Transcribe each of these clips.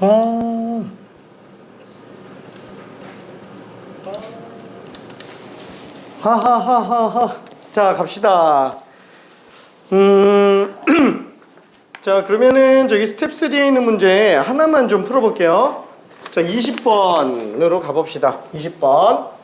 아. 하하하하하. 자, 갑시다. 자, 그러면은 저기 스텝 3에 있는 문제 하나만 좀 풀어볼게요. 자, 20번으로 가봅시다. 20번.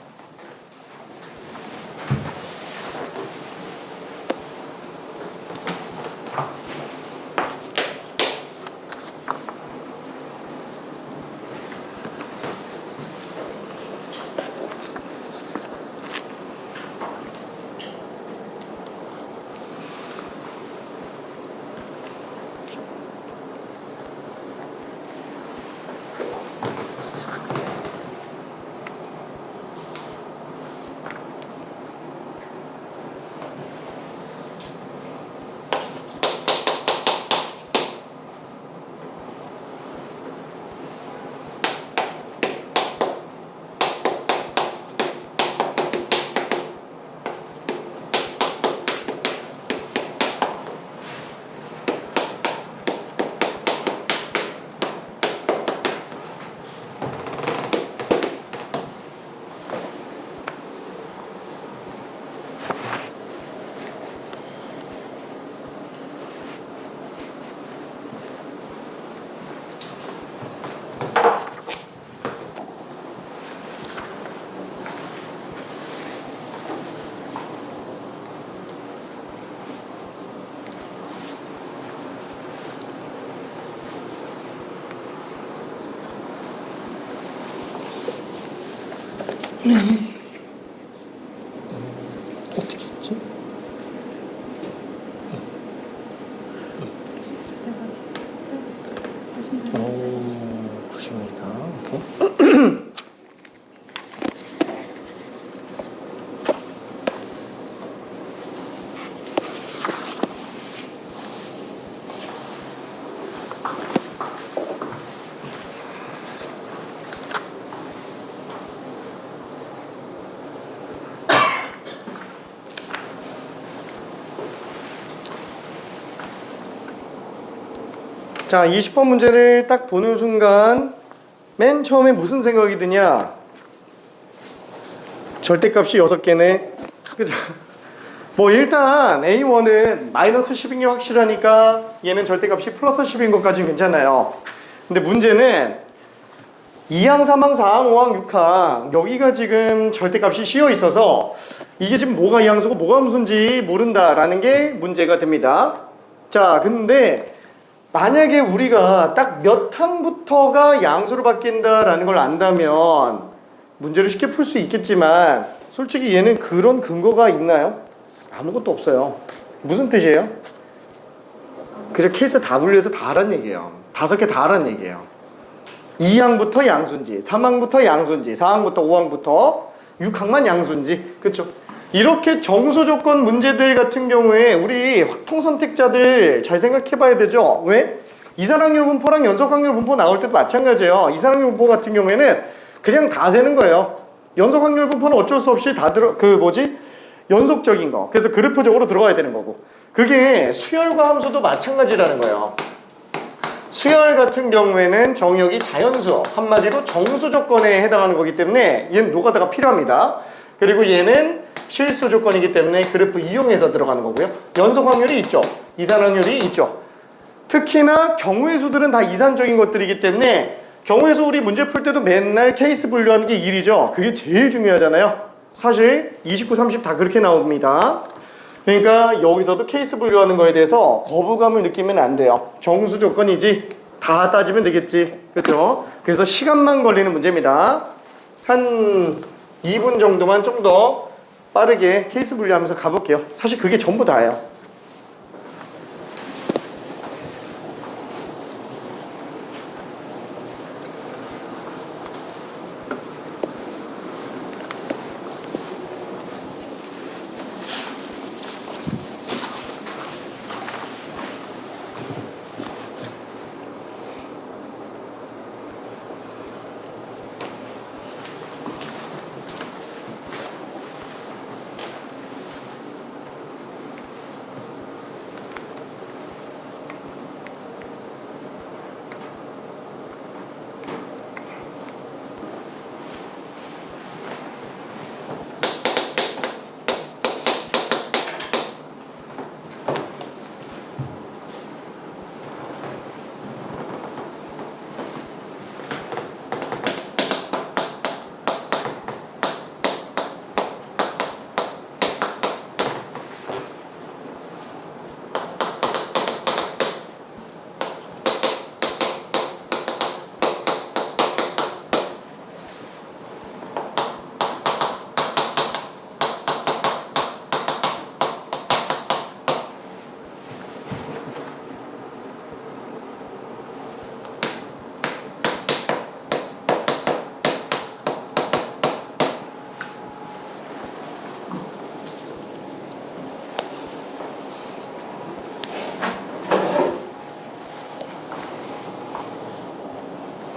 어떻게 했지? 오, 90m. 오케이. 자, 20번 문제를 딱 보는 순간 맨 처음에 무슨 생각이 드냐? 절대값이 6개네. 그죠? 뭐 일단 A1은 마이너스 10인 게 확실하니까 얘는 절대값이 플러스 10인 것까지는 괜찮아요. 근데 문제는 2항, 3항, 4항, 5항, 6항 여기가 지금 절대값이 씌어 있어서 이게 지금 뭐가 2항수고 뭐가 무슨지 모른다라는 게 문제가 됩니다. 자, 근데 만약에 우리가 딱 몇 항부터가 양수로 바뀐다라는 걸 안다면 문제를 쉽게 풀 수 있겠지만 솔직히 얘는 그런 근거가 있나요? 아무것도 없어요. 무슨 뜻이에요? 그냥 케이스 다 분류해서 다 하란 얘기예요. 5개 다 하란 얘기예요. 2항부터 양수인지, 3항부터 양수인지, 4항부터 5항부터 6항만 양수인지, 그렇죠? 이렇게 정수 조건 문제들 같은 경우에 우리 확통 선택자들 잘 생각해 봐야 되죠. 왜? 이산확률 분포랑 연속 확률 분포 나올 때도 마찬가지예요. 이산확률 분포 같은 경우에는 그냥 다 세는 거예요. 연속 확률 분포는 어쩔 수 없이 다 연속적인 거. 그래서 그래프적으로 들어가야 되는 거고. 그게 수열과 함수도 마찬가지라는 거예요. 수열 같은 경우에는 정역이 자연수, 한마디로 정수 조건에 해당하는 거기 때문에 얘는 노가다가 필요합니다. 그리고 얘는 실수 조건이기 때문에 그래프 이용해서 들어가는 거고요. 연속 확률이 있죠. 이산 확률이 있죠. 특히나 경우의 수들은 다 이산적인 것들이기 때문에 경우의 수 우리 문제 풀 때도 맨날 케이스 분류하는 게 1이죠. 그게 제일 중요하잖아요. 사실 29, 30 다 그렇게 나옵니다. 그러니까 여기서도 케이스 분류하는 거에 대해서 거부감을 느끼면 안 돼요. 정수 조건이지 다 따지면 되겠지. 그렇죠? 그래서 시간만 걸리는 문제입니다. 한 2분 정도만 좀 더 빠르게 케이스 분류하면서 가볼게요. 사실 그게 전부 다예요.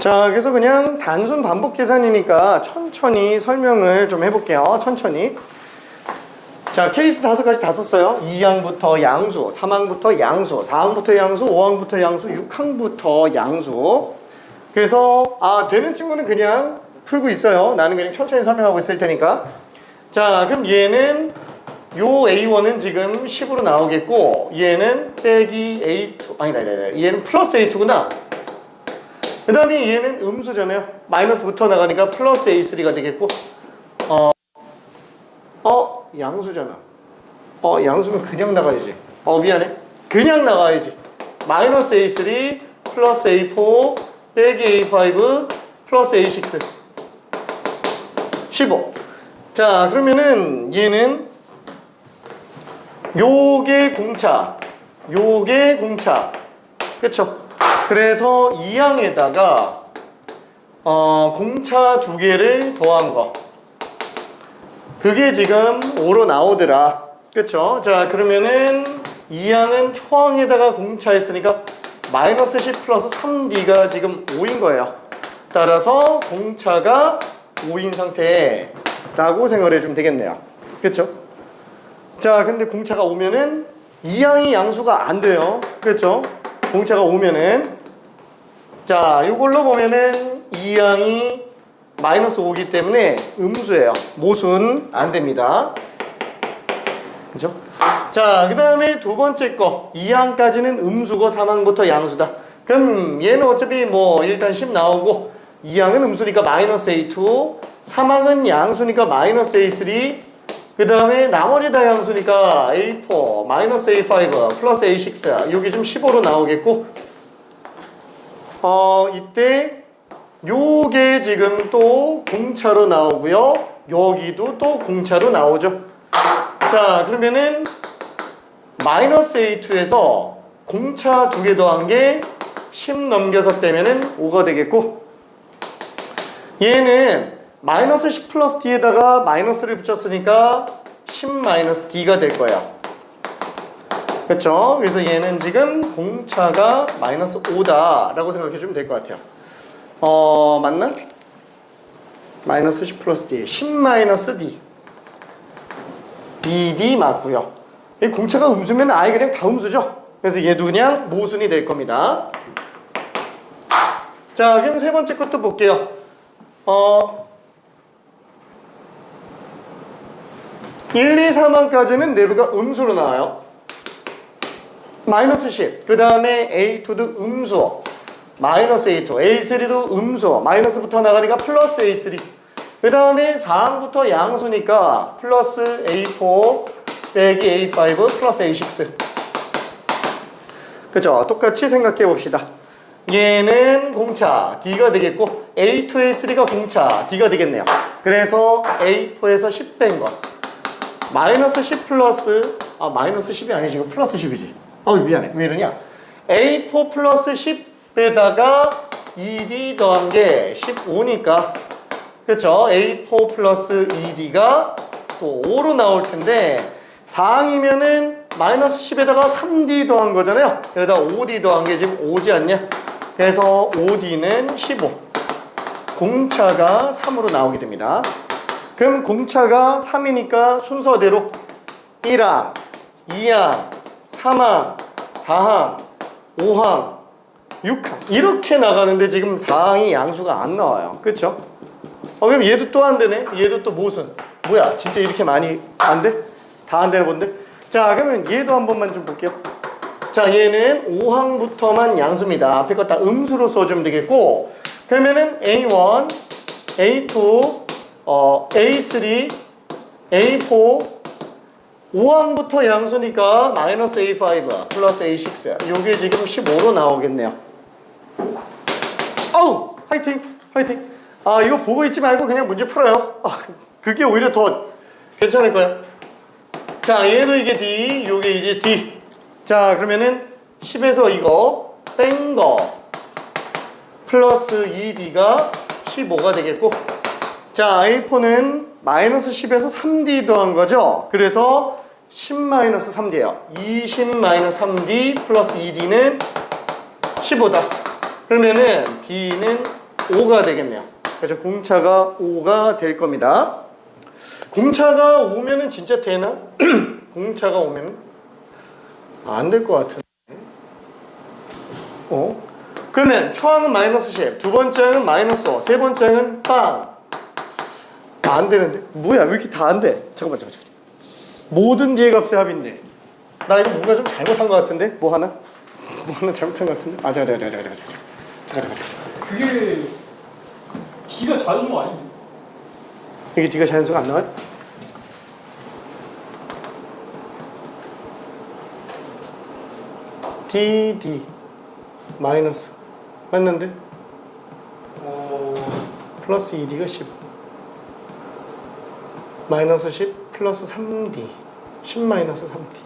자, 그래서 그냥 단순 반복 계산이니까 천천히 설명을 좀 해볼게요. 천천히. 자, 케이스 5가지 다 썼어요. 2항부터 양수, 3항부터 양수, 4항부터 양수, 5항부터 양수, 6항부터 양수. 그래서 되는 친구는 그냥 풀고 있어요. 나는 그냥 천천히 설명하고 있을 테니까. 자, 그럼 얘는 요 A1은 지금 10으로 나오겠고, 얘는 빼기 A2, 아니다, 얘는 플러스 A2구나. 그 다음에 얘는 음수잖아요. 마이너스부터 나가니까 플러스 A3가 되겠고, 양수잖아. 양수면 그냥 나가야지. 미안해. 그냥 나가야지. 마이너스 A3 플러스 A4 빼기 A5 플러스 A6 15. 자, 그러면은 얘는 요게 공차, 요게 공차, 그쵸? 그래서 2항에다가 공차 2개를 더한 거, 그게 지금 5로 나오더라, 그쵸? 자, 그러면은 2항은 초항에다가 공차했으니까 마이너스 10 플러스 3D가 지금 5인 거예요. 따라서 공차가 5인 상태라고 생각을 해주면 되겠네요, 그쵸? 자, 근데 공차가 오면은 2항이 양수가 안 돼요, 그쵸? 공차가 오면은, 자, 이걸로 보면은 2항이 마이너스 5기 때문에 음수예요. 모순 안 됩니다. 그죠? 자, 그 다음에 두 번째 거, 2항까지는 음수고 3항부터 양수다. 그럼 얘는 어차피 뭐 일단 10 나오고, 2항은 음수니까 마이너스 A2, 3항은 양수니까 마이너스 A3, 그 다음에 나머지 다 양수니까 A4, 마이너스 A5, 플러스 A6, 여기 좀 15로 나오겠고, 이때 요게 지금 또 공차로 나오고요, 여기도 또 공차로 나오죠. 자, 그러면은 마이너스 A2에서 공차 2개 더한 게 10 넘겨서 빼면은 5가 되겠고, 얘는 마이너스 10 플러스 D에다가 마이너스를 붙였으니까 10 마이너스 D가 될 거예요. 그렇죠? 그래서 얘는 지금 공차가 마이너스 5다 라고 생각해 주면 될 것 같아요. 맞나? 마이너스 10 플러스 D, 10 마이너스 D, BD 맞고요. 이 공차가 음수면 아예 그냥 다 음수죠. 그래서 얘도 그냥 모순이 될 겁니다. 자, 그럼 세 번째 것도 볼게요. 1, 2, 3항까지는 내부가 음수로 나와요. 마이너스 10. 그 다음에 A2도 음수. 마이너스 A2. A3도 음수. 마이너스부터 나가니까 플러스 A3. 그 다음에 4항부터 양수니까 플러스 A4 빼기 A5 플러스 A6. 그죠? 똑같이 생각해 봅시다. 얘는 공차 D가 되겠고, A2, A3가 공차 D가 되겠네요. 그래서 A4에서 10 뺀 거, 마이너스 10 플러스, 마이너스 10이 아니지, 이거 플러스 10이지. 미안해. 왜 이러냐? A4 플러스 10에다가 2D 더한 게 15니까, 그쵸? A4 플러스 2D가 또 5로 나올 텐데, 4항이면은 마이너스 10에다가 3D 더한 거잖아요. 여기다 5D 더한 게 지금 5지 않냐? 그래서 5D는 15. 공차가 3으로 나오게 됩니다. 그럼 공차가 3이니까 순서대로 1항, 2항, 3항, 4항, 5항, 6항 이렇게 나가는데 지금 4항이 양수가 안 나와요. 그쵸? 그럼 얘도 또 안 되네? 얘도 또 모순. 뭐야? 진짜 이렇게 많이 안 돼? 다 안 되는 건데? 자, 그러면 얘도 한 번만 좀 볼게요. 자, 얘는 5항부터만 양수입니다. 앞에 거 다 음수로 써주면 되겠고, 그러면은 A1, A2, A3, A4, 5항부터 양수니까 마이너스 A5 플러스 A6. 요게 지금 15로 나오겠네요. 화이팅! 화이팅! 이거 보고 있지 말고 그냥 문제 풀어요. 그게 오히려 더 괜찮을 거예요. 자, 얘도 이게 D, 요게 이제 D. 자, 그러면은 10에서 이거 뺀 거 플러스 2D가 15가 되겠고, 자, A4는 마이너스 10에서 3D 더한 거죠. 그래서 10 마이너스 3D예요. 20 마이너스 3D 플러스 2D는 15다. 그러면은 D는 5가 되겠네요. 그래서 공차가 5가 될 겁니다. 공차가 오면은 진짜 되나? 공차가 오면은 안 될 것 같은데. 그러면 초항은 마이너스 10, 두 번째 항은 마이너스 5, 세 번째 항은 빵. 안 되는데? 뭐야, 왜 이렇게 다 안 돼? 잠깐만. 모든 뒤의 값의 합인데. 나 이거 뭔가 좀 잘못한 것 같은데? 뭐 하나 잘못한 것 같은데? 잠깐. 그게 D가 자연수가 아닌데. 이게 D가 자연수가 안 나와요? D 마이너스 맞는데? 플러스 2D가 15 마이너스 10 플러스 3D 10 마이너스 3D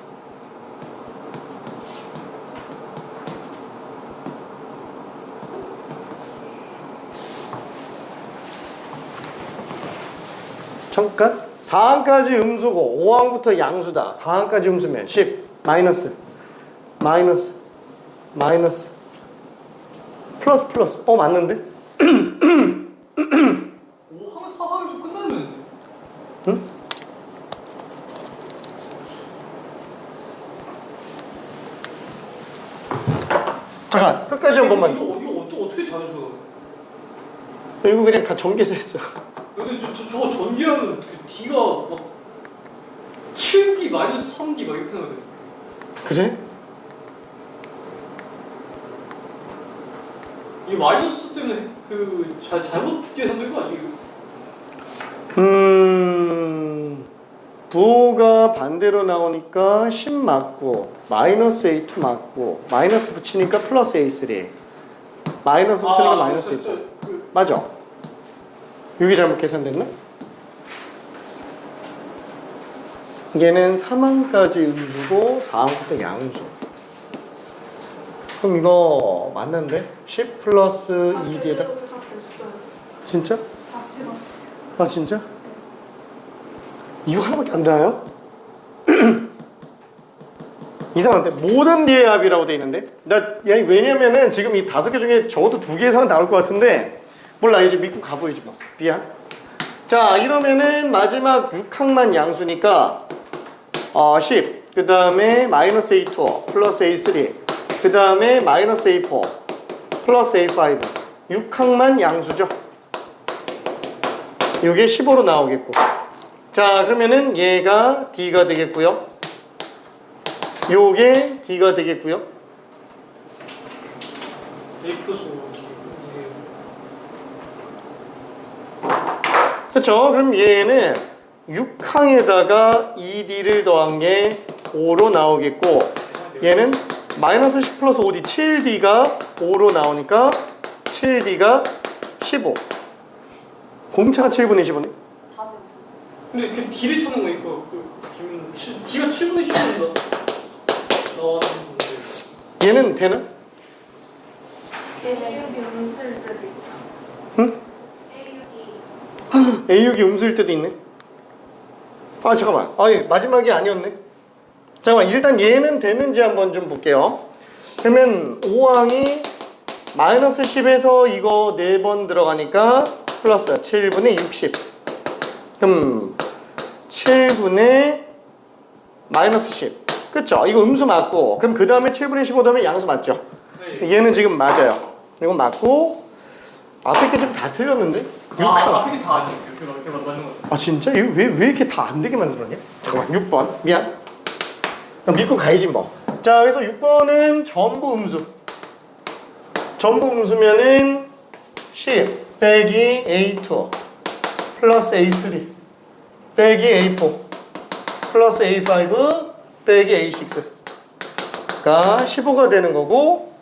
잠깐 4항까지 음수고 5항부터 양수다. 4항까지 음수면 10 마이너스 플러스 맞는데? 5항 4항에서 끝나면 응? 잠깐 끝까지 한 번만. 이거 어떻게 자연수가? 이거 그냥 다 전개해서 했어. 근데 저거 전기하면 그 D가 막 7D 마이너스 3D 막 이렇게 나거든. 그래? 이 마이너스 때문에 그 잘못 계산된 거 아니에요? 부호가 반대로 나오니까 10 맞고 마이너스 A2 맞고 마이너스 붙이니까 플러스 A3 마이너스 붙으니까 마이너스 A2 맞아? 여기 잘못 계산됐나? 얘는 3항까지 음수고 4항부터 양수. 그럼 이거 맞는데? 10 플러스 2D에다 진짜? 다 찍었어. 아 진짜? 이거 하나밖에 안 되나요? 이상한데? 모든 D의 합이라고 돼 있는데? 왜냐면은 지금 이 5개 중에 적어도 2개 이상은 나올 것 같은데 몰라 이제 믿고 가보이지 뭐. 미안. 자 이러면은 마지막 6항만 양수니까 10 그 다음에 마이너스 A2 플러스 A3 그 다음에 마이너스 A4 플러스 A5 6항만 양수죠. 이게 15로 나오겠고 자 그러면은 얘가 D가 되겠고요. 요게 D가 되겠고요. A 플러스 5. 그렇죠. 그럼 얘는 6항에다가 2D를 더한 게 5로 나오겠고 얘는 마이너스 10 플러스 5D 7D가 5로 나오니까 7D가 15 공차가 7분의 15네. 근데 그 D를 찾는 거니까 D가 7분의 10은 나왔는데 얘는 되나? A6이 음수일 때도 있어. 응? A6이 A6이 음수일 때도 있네. 아 잠깐만. 예, 마지막이 아니었네. 잠깐만 일단 얘는 되는지 한번 좀 볼게요. 그러면 5항이 마이너스 10에서 이거 4번 들어가니까 플러스 7분의 60. 그럼 7분의 마이너스 10. 그쵸? 이거 음수 맞고 그럼 그 다음에 7분의 15 다음에 양수 맞죠? 네. 얘는 지금 맞아요. 이건 맞고 앞에 게 지금 다 틀렸는데? 6항. 앞에 게 다 아니에요. 이렇게 맞는 거. 아 진짜? 이거 왜 이렇게 다 안 되게 만들었냐? 잠깐만 6번 미안. 그럼 믿고 가야지 뭐. 자 그래서 6번은 전부 음수. 전부 음수면은 10 빼기 A2 플러스 A3 빼기 A4 플러스 A5 빼기 A6가 15가 되는 거고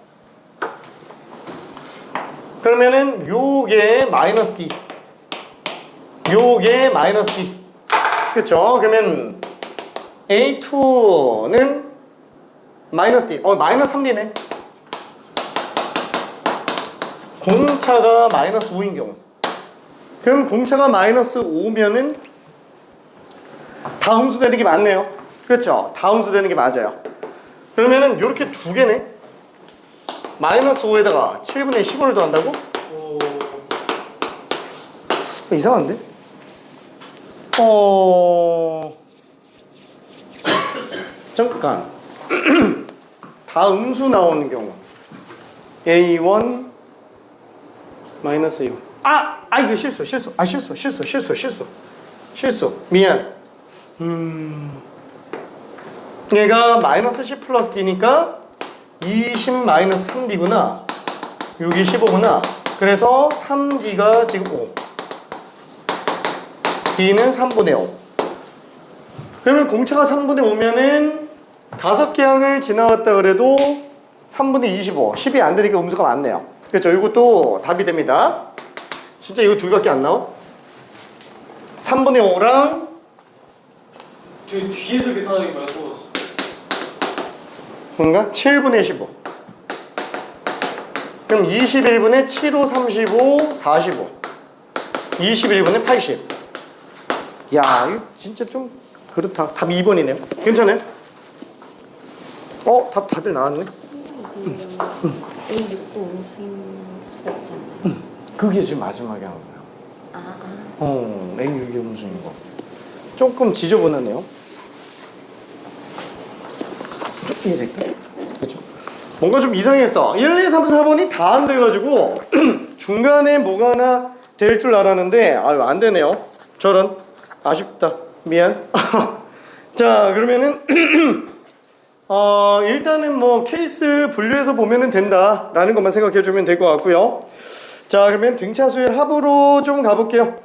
그러면은 요게 마이너스 D 요게 마이너스 D 그쵸? 그러면 A2는 마이너스 D 마이너스 3D네 공차가 마이너스 5인 경우 그럼 공차가 마이너스 5면은 다 음수되는 게 맞네요 그렇죠? 다 음수되는 게 맞아요 그러면은 요렇게 두 개네 마이너스 5에다가 7분의 15를 더한다고? 이상한데? 잠깐. 다음수 나오는 경우 A1 마이너스 A1. 이거 실수. 미안. 얘가 마이너스 C 플러스 D니까 20 마이너스 3D구나. 6이 15구나. 그래서 3D가 지금 5. D는 3분의 5. 그러면 공차가 3분의 5면은 5개 항을 지나왔다 그래도 3분의 25. 10이 안 되니까 음수가 많네요. 그렇죠? 이것도 답이 됩니다. 진짜 이거 두 개밖에 안 나와? 3분의 5랑 뒤에서 계산하는 게 많이 떨어졌어. 뭔가 7분의 15. 그럼 21분의 7, 5, 35, 45. 21분의 80. 야, 이거 진짜 좀 그렇다. 답 2번이네요. 괜찮아요? 답 다들 나왔네. A6도 음수인 수가 있잖아요. 그게 지금 마지막에 한 거예요. A6이 음수인 거. 조금 지저분하네요. 좀 이해될까? 그렇죠? 뭔가 좀 이상했어. 1, 2, 3, 4번이 다 안 돼가지고 중간에 뭐가 하나 될 줄 알았는데 안 되네요. 저런 아쉽다. 미안. 자, 그러면은 일단은 뭐 케이스 분류해서 보면은 된다라는 것만 생각해 주면 될 것 같고요. 자, 그러면 등차수열 합으로 좀 가볼게요.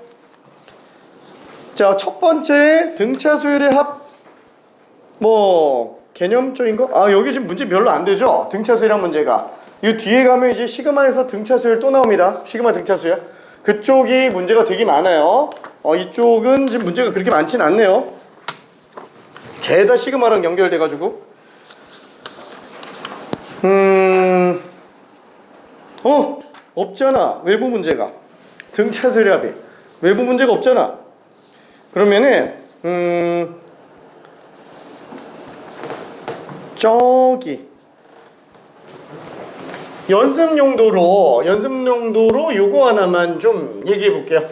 자, 첫 번째 등차수열의 합 개념적인 거? 여기 지금 문제 별로 안 되죠? 등차수열한 문제가. 이 뒤에 가면 이제 시그마에서 등차수열 또 나옵니다. 시그마 등차수열. 그쪽이 문제가 되게 많아요. 이쪽은 지금 문제가 그렇게 많진 않네요. 죄다 시그마랑 연결돼가지고. 없잖아. 외부 문제가. 등차수열 합이. 외부 문제가 없잖아. 그러면은, 저기 연습 용도로 요거 하나만 좀 얘기해 볼게요.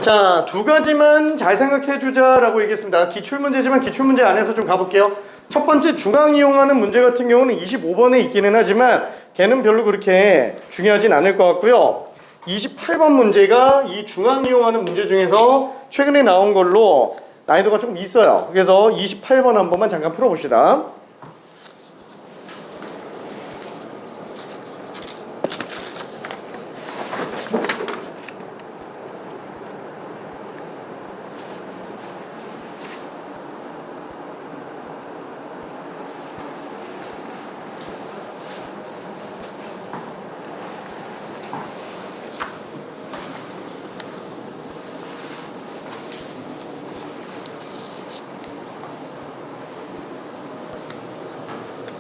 자, 두 가지만 잘 생각해 주자라고 얘기했습니다. 기출문제지만 기출문제 안에서 좀 가볼게요. 첫 번째 중앙 이용하는 문제 같은 경우는 25번에 있기는 하지만 걔는 별로 그렇게 중요하진 않을 것 같고요. 28번 문제가 이 중앙 이용하는 문제 중에서 최근에 나온 걸로 난이도가 조금 있어요. 그래서 28번 한 번만 잠깐 풀어봅시다.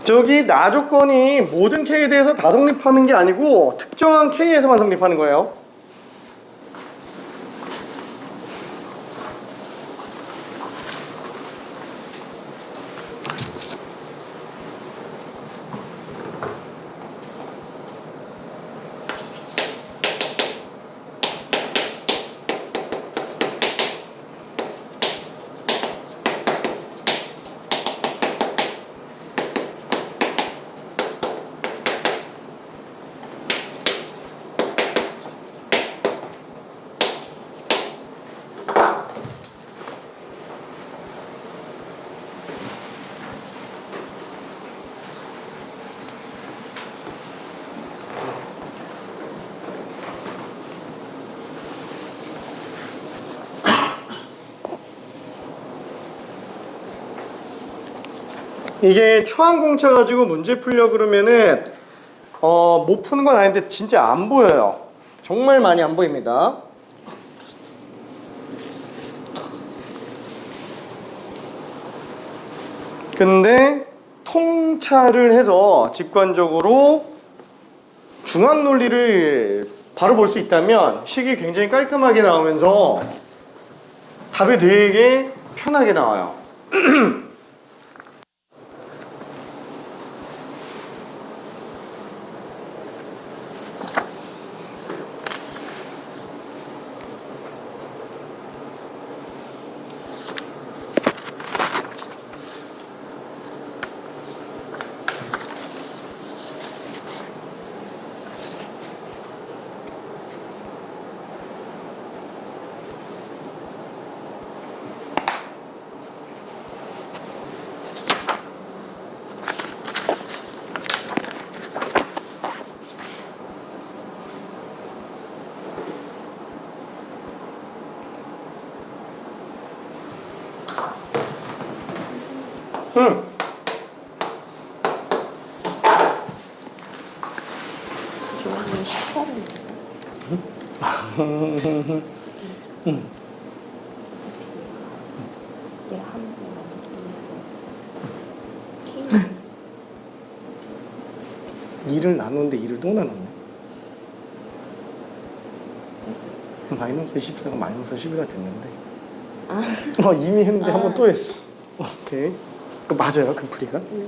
저기 나 조건이 모든 K에 대해서 다 성립하는 게 아니고 특정한 K에서만 성립하는 거예요. 이게 초항공차 가지고 문제 풀려 그러면은 못 푸는 건 아닌데 진짜 안 보여요. 정말 많이 안 보입니다. 근데 통차를 해서 직관적으로 중앙 논리를 바로 볼 수 있다면 식이 굉장히 깔끔하게 나오면서 답이 되게 편하게 나와요. 응. 저는 18을 응. 내가 한번 나눠서 K 2를 나누는데 2를 또 나눴네. 마이너스 14가 마이너스 12가 됐는데. 이미 했는데 한 번 또 했어. 오케이. 그 맞아요, 그 풀이가? 이게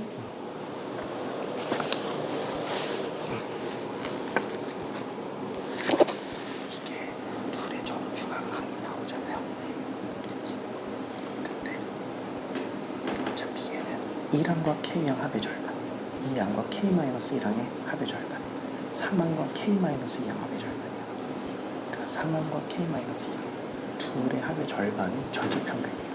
둘의 정중앙항이 나오잖아요. 근데 어차피 얘는 1항과 K항 합의 절반, 2항과 K-1항의 합의 절반, 3항과 K-2항 합의 절반이야. 그러니까 3항과 K-2항 둘의 합의 절반이 전체 평균이에요.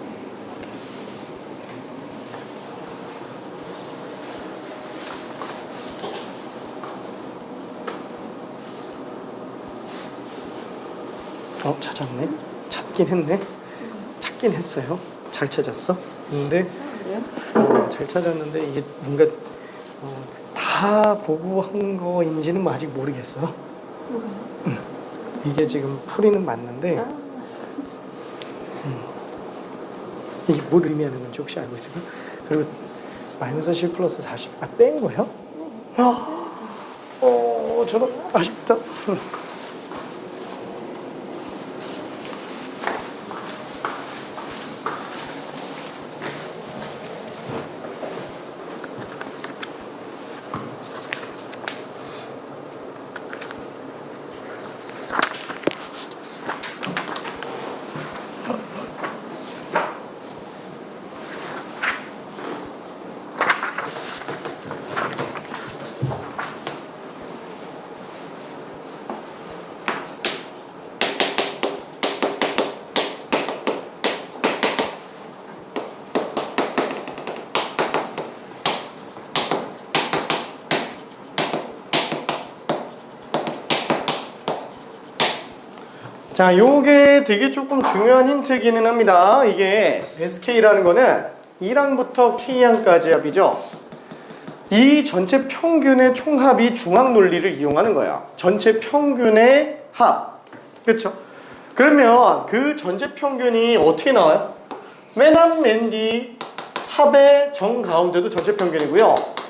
찾았네. 찾긴 했네. 찾긴 했어요. 잘 찾았어. 근데 잘 찾았는데 이게 뭔가 다 보고 한 거인지는 뭐 아직 모르겠어. 이게 지금 풀이는 맞는데 이게 뭘 의미하는 건지 혹시 알고 있을까? 그리고 마이너스 10 플러스 40 뺀 거야? 저런 아쉽다. 자, 요게 되게 조금 중요한 힌트기는 합니다. 이게 SK라는 거는 1항부터 K항까지 합이죠. 이 전체 평균의 총합이 중앙 논리를 이용하는 거야. 전체 평균의 합. 그렇죠? 그러면 그 전체 평균이 어떻게 나와요? 맨 앞, 맨 뒤 합의 정 가운데도 전체 평균이고요.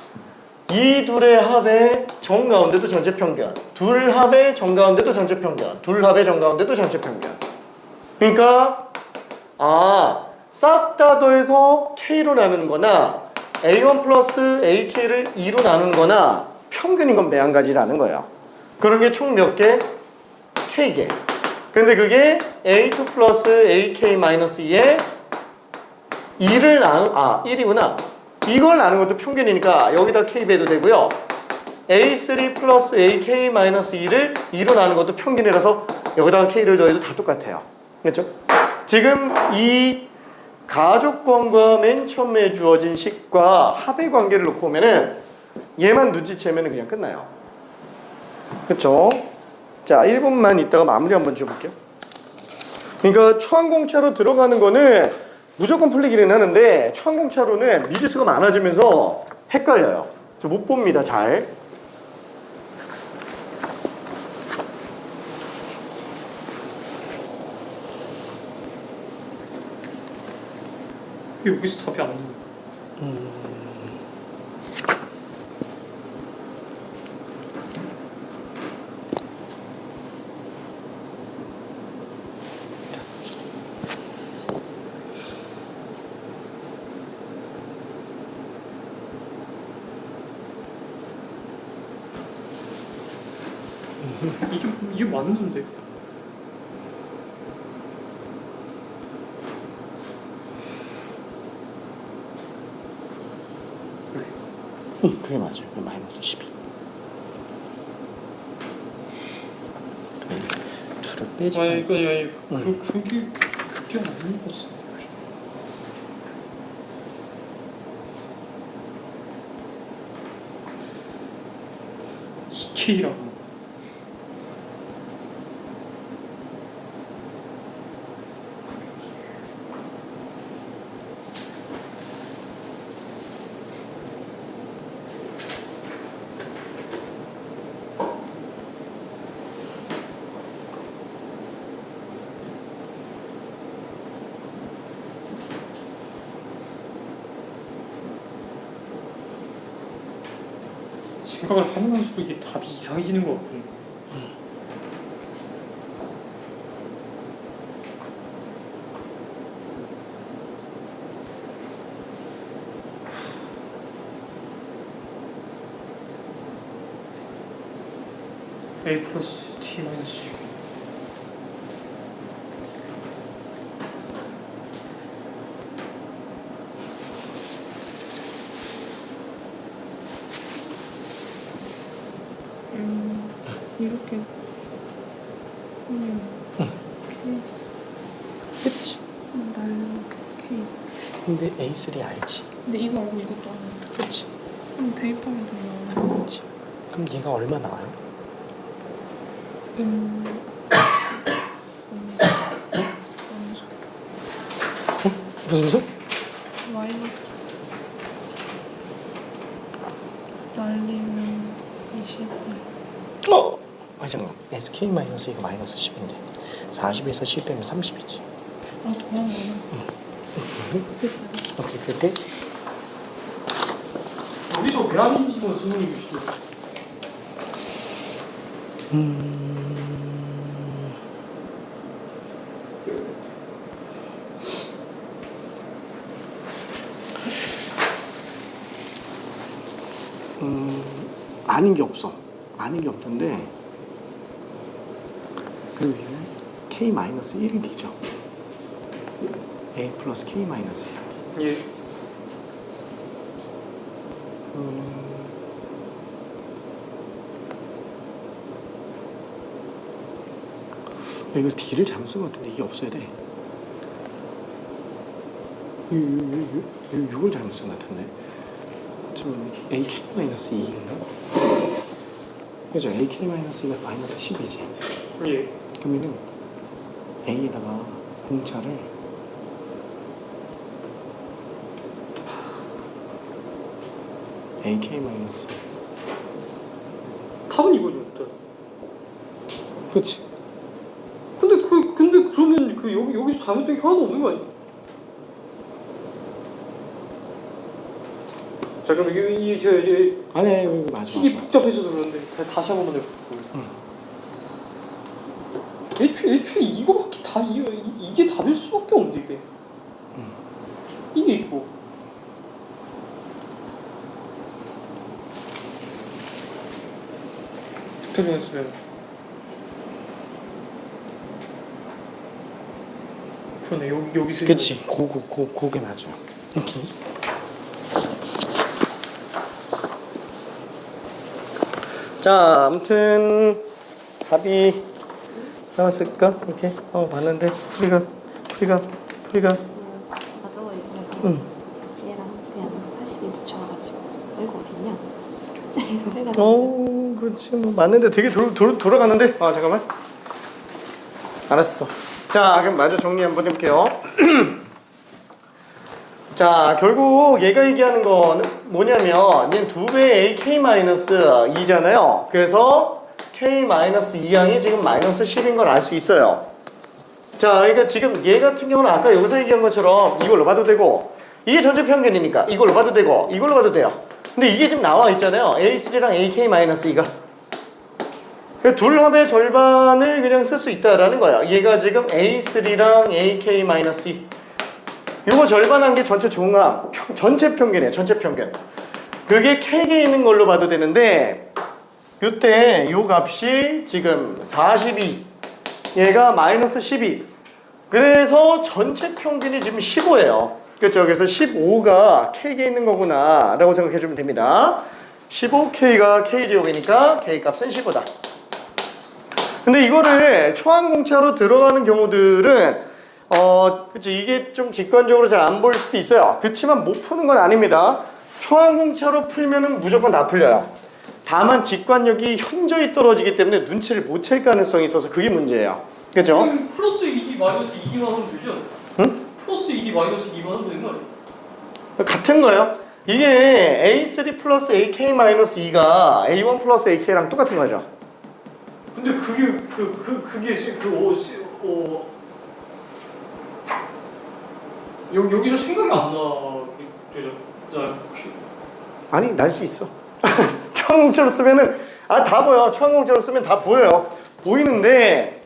이 둘의 합의 정 가운데도 전체 평균, 둘 합의 정 가운데도 전체 평균, 둘 합의 정 가운데도 전체 평균. 그러니까 싹 다 더해서 K로 나누는 거나 A1 플러스 AK를 2로 나누는 거나 평균인 건 매한가지라는 거예요. 그런 게 총 몇 개? K개. 근데 그게 A2 플러스 AK 마이너스 2에 2를 나누 1이구나. 이걸 나눈 것도 평균이니까 여기다 K 배도 되고요. A3 플러스 AK-2를 2로 나눈 것도 평균이라서 여기다가 K를 더해도 다 똑같아요. 그렇죠? 지금 이 가족권과 맨 처음에 주어진 식과 합의 관계를 놓고 보면은 얘만 눈치채면 그냥 끝나요. 그렇죠? 자, 1분만 있다가 마무리 한번 지어볼게요. 그러니까 초항공차로 들어가는 거는 무조건 풀리기는 하는데 초항공차로는 미지수가 많아지면서 헷갈려요. 저 못 봅니다, 잘. 여기서 답이 안 나와. 이게 맞는데. 그게 맞아요. 그 마이너스 12. 둘을 빼지. 아니 그게 맞는 거지. K라고. 생각을 하면 할수록 이게 답이 이상해지는 것 같고. A 플러스 T 마이너스 U. 이렇게 그치. 날 K. 근데 A3 알지? 근데 이거 알고 이것도 알아. 그치. 그럼 대입하면 되나? 그치. 그럼 얘가 얼마 나와요? 무슨 수? 마이너스 날리면 20. 잠깐만. SK-이가 마이너스 10인데 40에서 10 빼면 30이지. 아, 더한 거네. 됐어요. 오케이. 여기서 왜 아닌지만 설명해 주시죠. 아닌 게 없어. 아닌 게 없던데. 그리고 얘는 K-1이죠. A 플러스 K-1. 예. 이걸 D를 잘못 쓴 것 같은데 이게 없어야 돼. 이걸 잘못 쓴 것 같은데. 좀 AK-2인가? 그죠? AK-2가 마이너스 10이지. 예. 그러면은 A에다가 공차를 AK 마이너스. 답은 이거죠, 일단. 그렇지. 근데 그러면 여기서 잘못된 게 하나도 없는 거 아니야? 자, 그럼 이게 제가 이제 아니 이거 맞아. 식이 복잡해져서 그런데 다시 한 번만 해볼게요. 애초에 이거밖에 이게 답일 수밖에 없는데 이게. 이게 있고. 부터변수면 그러네. 여기서 그렇지. 고게 맞아. 오케이. 자, 아무튼 답이 나왔을까? 이렇게 봤는데 풀이가 가져가 그래서 얘랑 그냥 80이 붙여가지고 이거 어딨냐? 이거 해가지고 그렇지. 뭐 맞는데 되게 돌아가는데. 잠깐만. 알았어. 자, 그럼 마저 정리 한번 해볼게요. 자, 결국 얘가 얘기하는 거는 뭐냐면 얘는 2배의 AK-2잖아요. 그래서 K-2항이 지금 마이너스 10인 걸 알 수 있어요. 자, 그러니까 지금 얘 같은 경우는 아까 여기서 얘기한 것처럼 이걸로 봐도 되고, 이게 전체 평균이니까 이걸로 봐도 되고 이걸로 봐도 돼요. 근데 이게 지금 나와 있잖아요. A3랑 AK-2가. 둘 합의 절반을 그냥 쓸 수 있다라는 거야. 얘가 지금 A3랑 AK-2. 이거 절반한 게 전체 종합, 전체 평균이에요. 전체 평균. 그게 K에 있는 걸로 봐도 되는데 이때 이 값이 지금 42, 얘가 마이너스 12. 그래서 전체 평균이 지금 15예요. 그렇죠? 그래서 15가 K에 있는 거구나 라고 생각해 주면 됩니다. 15K가 K제곱이니까 K값은 15다. 근데 이거를 초항공차로 들어가는 경우들은 그치, 이게 좀 직관적으로 잘 안 보일 수도 있어요. 그렇지만 못 푸는 건 아닙니다. 초항공차로 풀면은 무조건 다 풀려요. 다만 직관력이 현저히 떨어지기 때문에 눈치를 못 챌 가능성이 있어서 그게 문제예요. 그죠? 플러스 2D 마이너스 2D만 하면 되죠? 응? 플러스 2D 마이너스 2D만 하면 되는 거 아니에요? 같은 거예요. 이게 A3 플러스 AK 마이너스 2가 A1 플러스 AK랑 똑같은 거죠. 근데 그게 여기서 생각이 안 나게 되죠. 혹시? 아니, 날 수 있어. 초항공차로 쓰면은 다 보여. 초항공차로 쓰면 다 보여요. 보이는데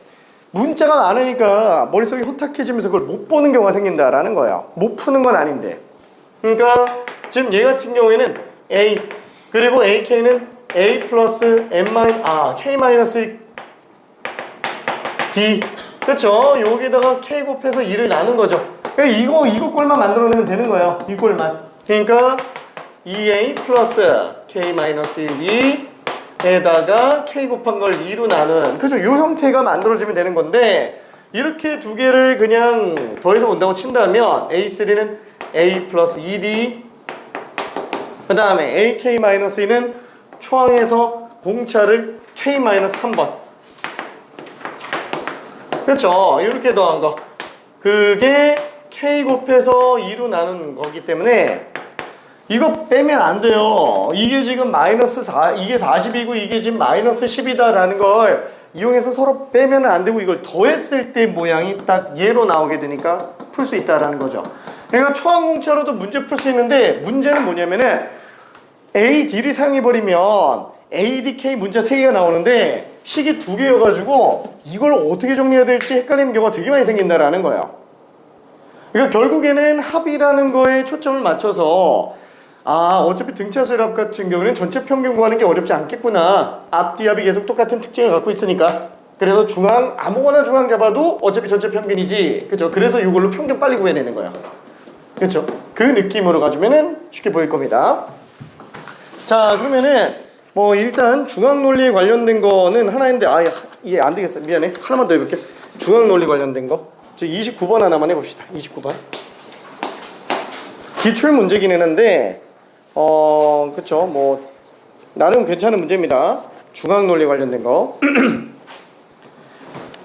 문자가 많으니까 머릿속이 호탁해지면서 그걸 못 보는 경우가 생긴다라는 거예요. 못 푸는 건 아닌데. 그러니까 지금 얘 같은 경우에는 A 그리고 AK는 A 플러스 K 마이너스 D 그렇죠? 여기다가 K 곱해서 2를 나눈 거죠. 그러니까 이거 꼴만 만들어내면 되는 거예요. 이 꼴만. 그러니까 2A 플러스 K 마이너스 1E에다가 K 곱한 걸 2로 나눈 그죠? 이 형태가 만들어지면 되는 건데 이렇게 두 개를 그냥 더해서 본다고 친다면 A3는 A 플러스 2D 그 다음에 AK 마이너스 2는 초항에서 공차를 K 마이너스 3번 그렇죠? 이렇게 더한 거 그게 K 곱해서 2로 나눈 거기 때문에 이거 빼면 안 돼요. 이게 지금 마이너스 4 이게 40이고 이게 지금 마이너스 10이다 라는 걸 이용해서 서로 빼면 안 되고 이걸 더했을 때 모양이 딱 얘로 나오게 되니까 풀 수 있다라는 거죠. 그러니까 초항공차로도 문제 풀 수 있는데 문제는 뭐냐면은 AD를 사용해버리면 ADK 문자 3개가 나오는데 식이 2개여가지고 이걸 어떻게 정리해야 될지 헷갈리는 경우가 되게 많이 생긴다라는 거예요. 그러니까 결국에는 합이라는 거에 초점을 맞춰서 어차피 등차수의 합 같은 경우는 전체 평균 구하는 게 어렵지 않겠구나. 앞뒤합이 계속 똑같은 특징을 갖고 있으니까. 그래서 중앙 아무거나 중앙 잡아도 어차피 전체 평균이지. 그죠? 그래서 이걸로 평균 빨리 구해내는 거야. 그렇죠? 그 느낌으로 가주면은 쉽게 보일 겁니다. 자, 그러면은 뭐 일단 중앙 논리에 관련된 거는 하나 있는데 이게 안 되겠어. 미안해. 하나만 더 해볼게. 중앙 논리 관련된 거. 29번 하나만 해봅시다. 29번. 기출 문제긴 했는데 그쵸 뭐 나름 괜찮은 문제입니다. 중앙 논리 관련된 거.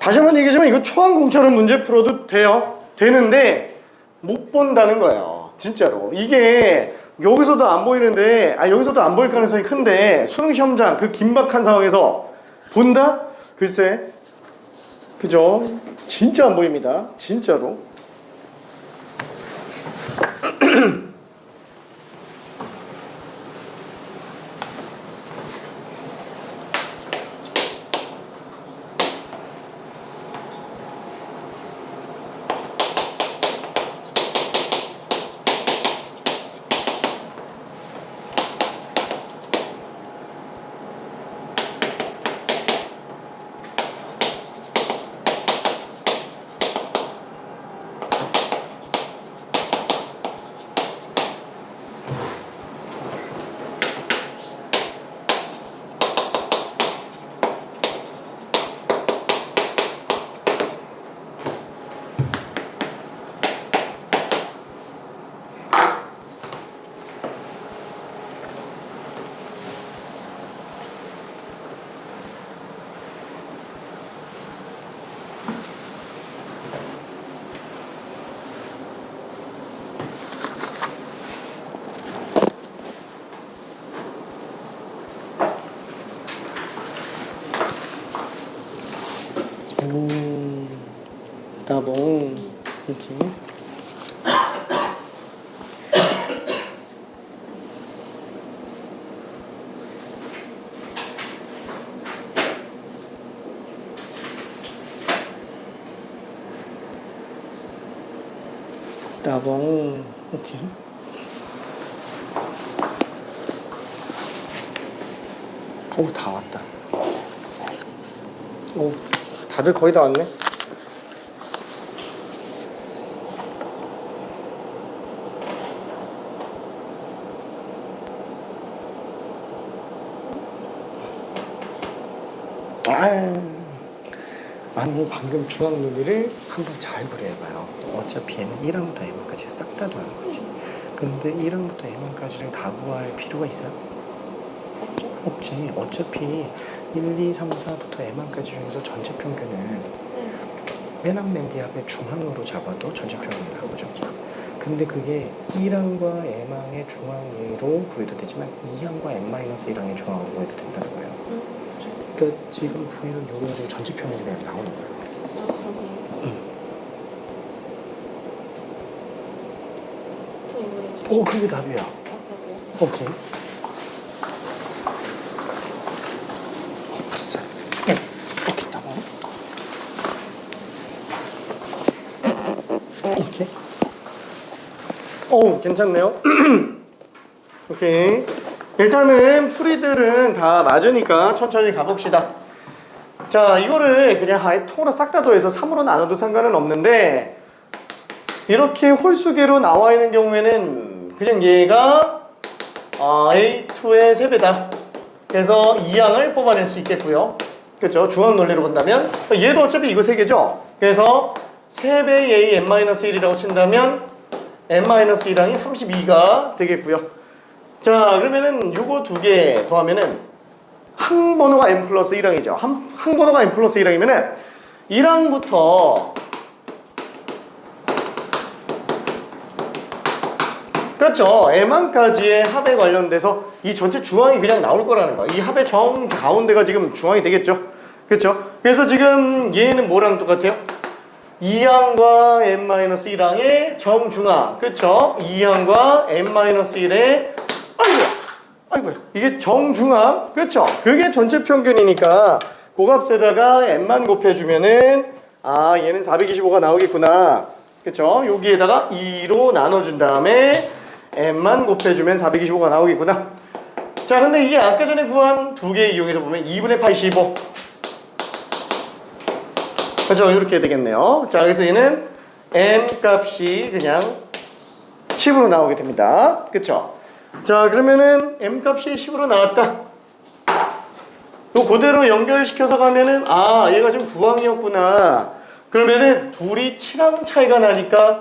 다시 한번 얘기하지만 이거 초항공차로 문제 풀어도 돼요. 되는데 못 본다는 거예요. 진짜로. 이게 여기서도 안 보이는데 여기서도 안 보일 가능성이 큰데 수능 시험장 그 긴박한 상황에서 본다? 글쎄 그죠? 진짜 안 보입니다. 진짜로. 따봉 이렇게 따봉 이렇게 다 왔다. 다들 거의 다 왔네. 아니 방금 중앙 논리를 한번 잘 그려봐요. 어차피 얘는 1항부터 m까지 싹 다 더하는 거지. 근데 1항부터 m까지를 다 구할 필요가 있어요? 없지. 어차피 1, 2, 3, 4부터 m항까지 중에서 전체 평균은 맨 앞 맨 뒤 앞에 중항으로 잡아도 전체 평균이 나오죠. 근데 그게 1항과 m항의 중항으로 구해도 되지만 2항과 m-1항의 중항으로 구해도 된다는 거예요. 그러니까 지금 구해는 요거로 전체 평균이 그냥 나오는 거예요. 그게 답이야. 오케이. 오, 괜찮네요. 오케이. 일단은 풀이들은 다 맞으니까 천천히 가봅시다. 자, 이거를 그냥 아예 통으로 싹 다 더해서 3으로 나눠도 상관은 없는데, 이렇게 홀수계로 나와 있는 경우에는 그냥 얘가 A2의 3배다. 그래서 2항을 뽑아낼 수 있겠고요. 그렇죠? 중앙 논리로 본다면 얘도 어차피 이거 3개죠? 그래서 3배 A n-1이라고 친다면 n-1항이 32가 되겠고요. 자, 그러면은 요거 2개 더하면은 항번호가 n 플러스 1항이죠. 항번호가 n 플러스 1항이면은 1항부터 그렇죠. m항까지의 합에 관련돼서 이 전체 중앙이 그냥 나올 거라는 거야. 이 합의 정 가운데가 지금 중앙이 되겠죠. 그렇죠. 그래서 지금 얘는 뭐랑 똑같아요? 2항과 n-1항의 정중앙. 그렇죠. 2항과 n-1의 아이고야. 이게 정중앙. 그렇죠. 그게 전체 평균이니까 그 값에다가 n만 곱해주면은 얘는 425가 나오겠구나. 그렇죠. 여기에다가 2로 나눠준 다음에 n만 곱해주면 425가 나오겠구나. 자, 근데 이게 아까 전에 구한 2개 이용해서 보면 2분의 85. 그렇죠. 이렇게 되겠네요. 자, 그래서 얘는 n 값이 그냥 10으로 나오게 됩니다. 그렇죠. 자, 그러면은 m 값이 10으로 나왔다. 또 그대로 연결시켜서 가면은 얘가 지금 9항이었구나. 그러면은 둘이 7항 차이가 나니까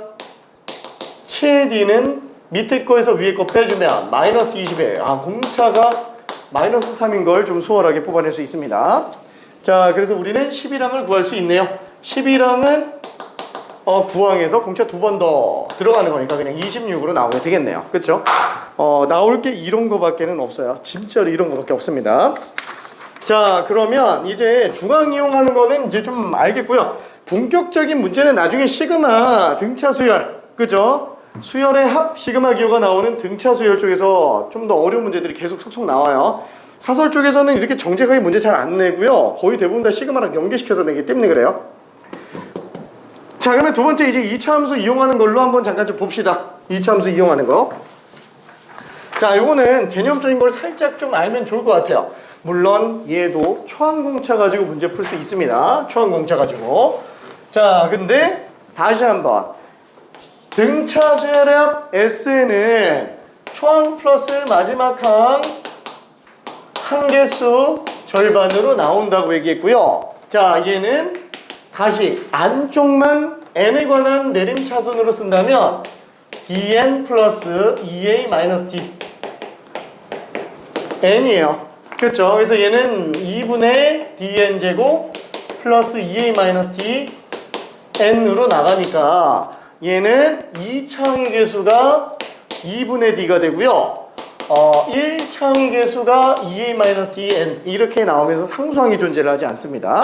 최D는 밑에 거에서 위에 거 빼주면 마이너스 20에 공차가 마이너스 3인 걸 좀 수월하게 뽑아낼 수 있습니다. 자, 그래서 우리는 11항을 구할 수 있네요. 11항은 9항에서 공차 2번 더 들어가는 거니까 그냥 26으로 나오게 되겠네요. 그렇죠? 나올 게 이런 거밖에는 없어요. 진짜로 이런 거밖에 없습니다. 자, 그러면 이제 중앙 이용하는 거는 이제 좀 알겠고요. 본격적인 문제는 나중에 시그마 등차 수열, 그죠? 수열의 합 시그마 기호가 나오는 등차 수열 쪽에서 좀 더 어려운 문제들이 계속 속속 나와요. 사설 쪽에서는 이렇게 정제각의 문제 잘 안 내고요. 거의 대부분 다 시그마랑 연계시켜서 내기 때문에 그래요. 자, 그러면 두 번째 이제 2차 함수 이용하는 걸로 한번 잠깐 좀 봅시다. 2차 함수 이용하는 거. 자, 요거는 개념적인 걸 살짝 좀 알면 좋을 것 같아요. 물론 얘도 초항공차 가지고 문제 풀 수 있습니다. 초항공차 가지고. 자, 근데 다시 한번 등차 수열의 합 S는 초항 플러스 마지막 항 한개수 절반으로 나온다고 얘기했고요. 자, 얘는 다시 안쪽만 n에 관한 내림차순으로 쓴다면 dn 플러스 2a 마이너스 d n이에요. 그렇죠? 그래서 얘는 2분의 dn 제곱 플러스 2a 마이너스 d n으로 나가니까 얘는 2창의 개수가 2분의 d가 되고요. 1창의 개수가 2a 마이너스 d n 이렇게 나오면서 상수항이 존재를 하지 않습니다.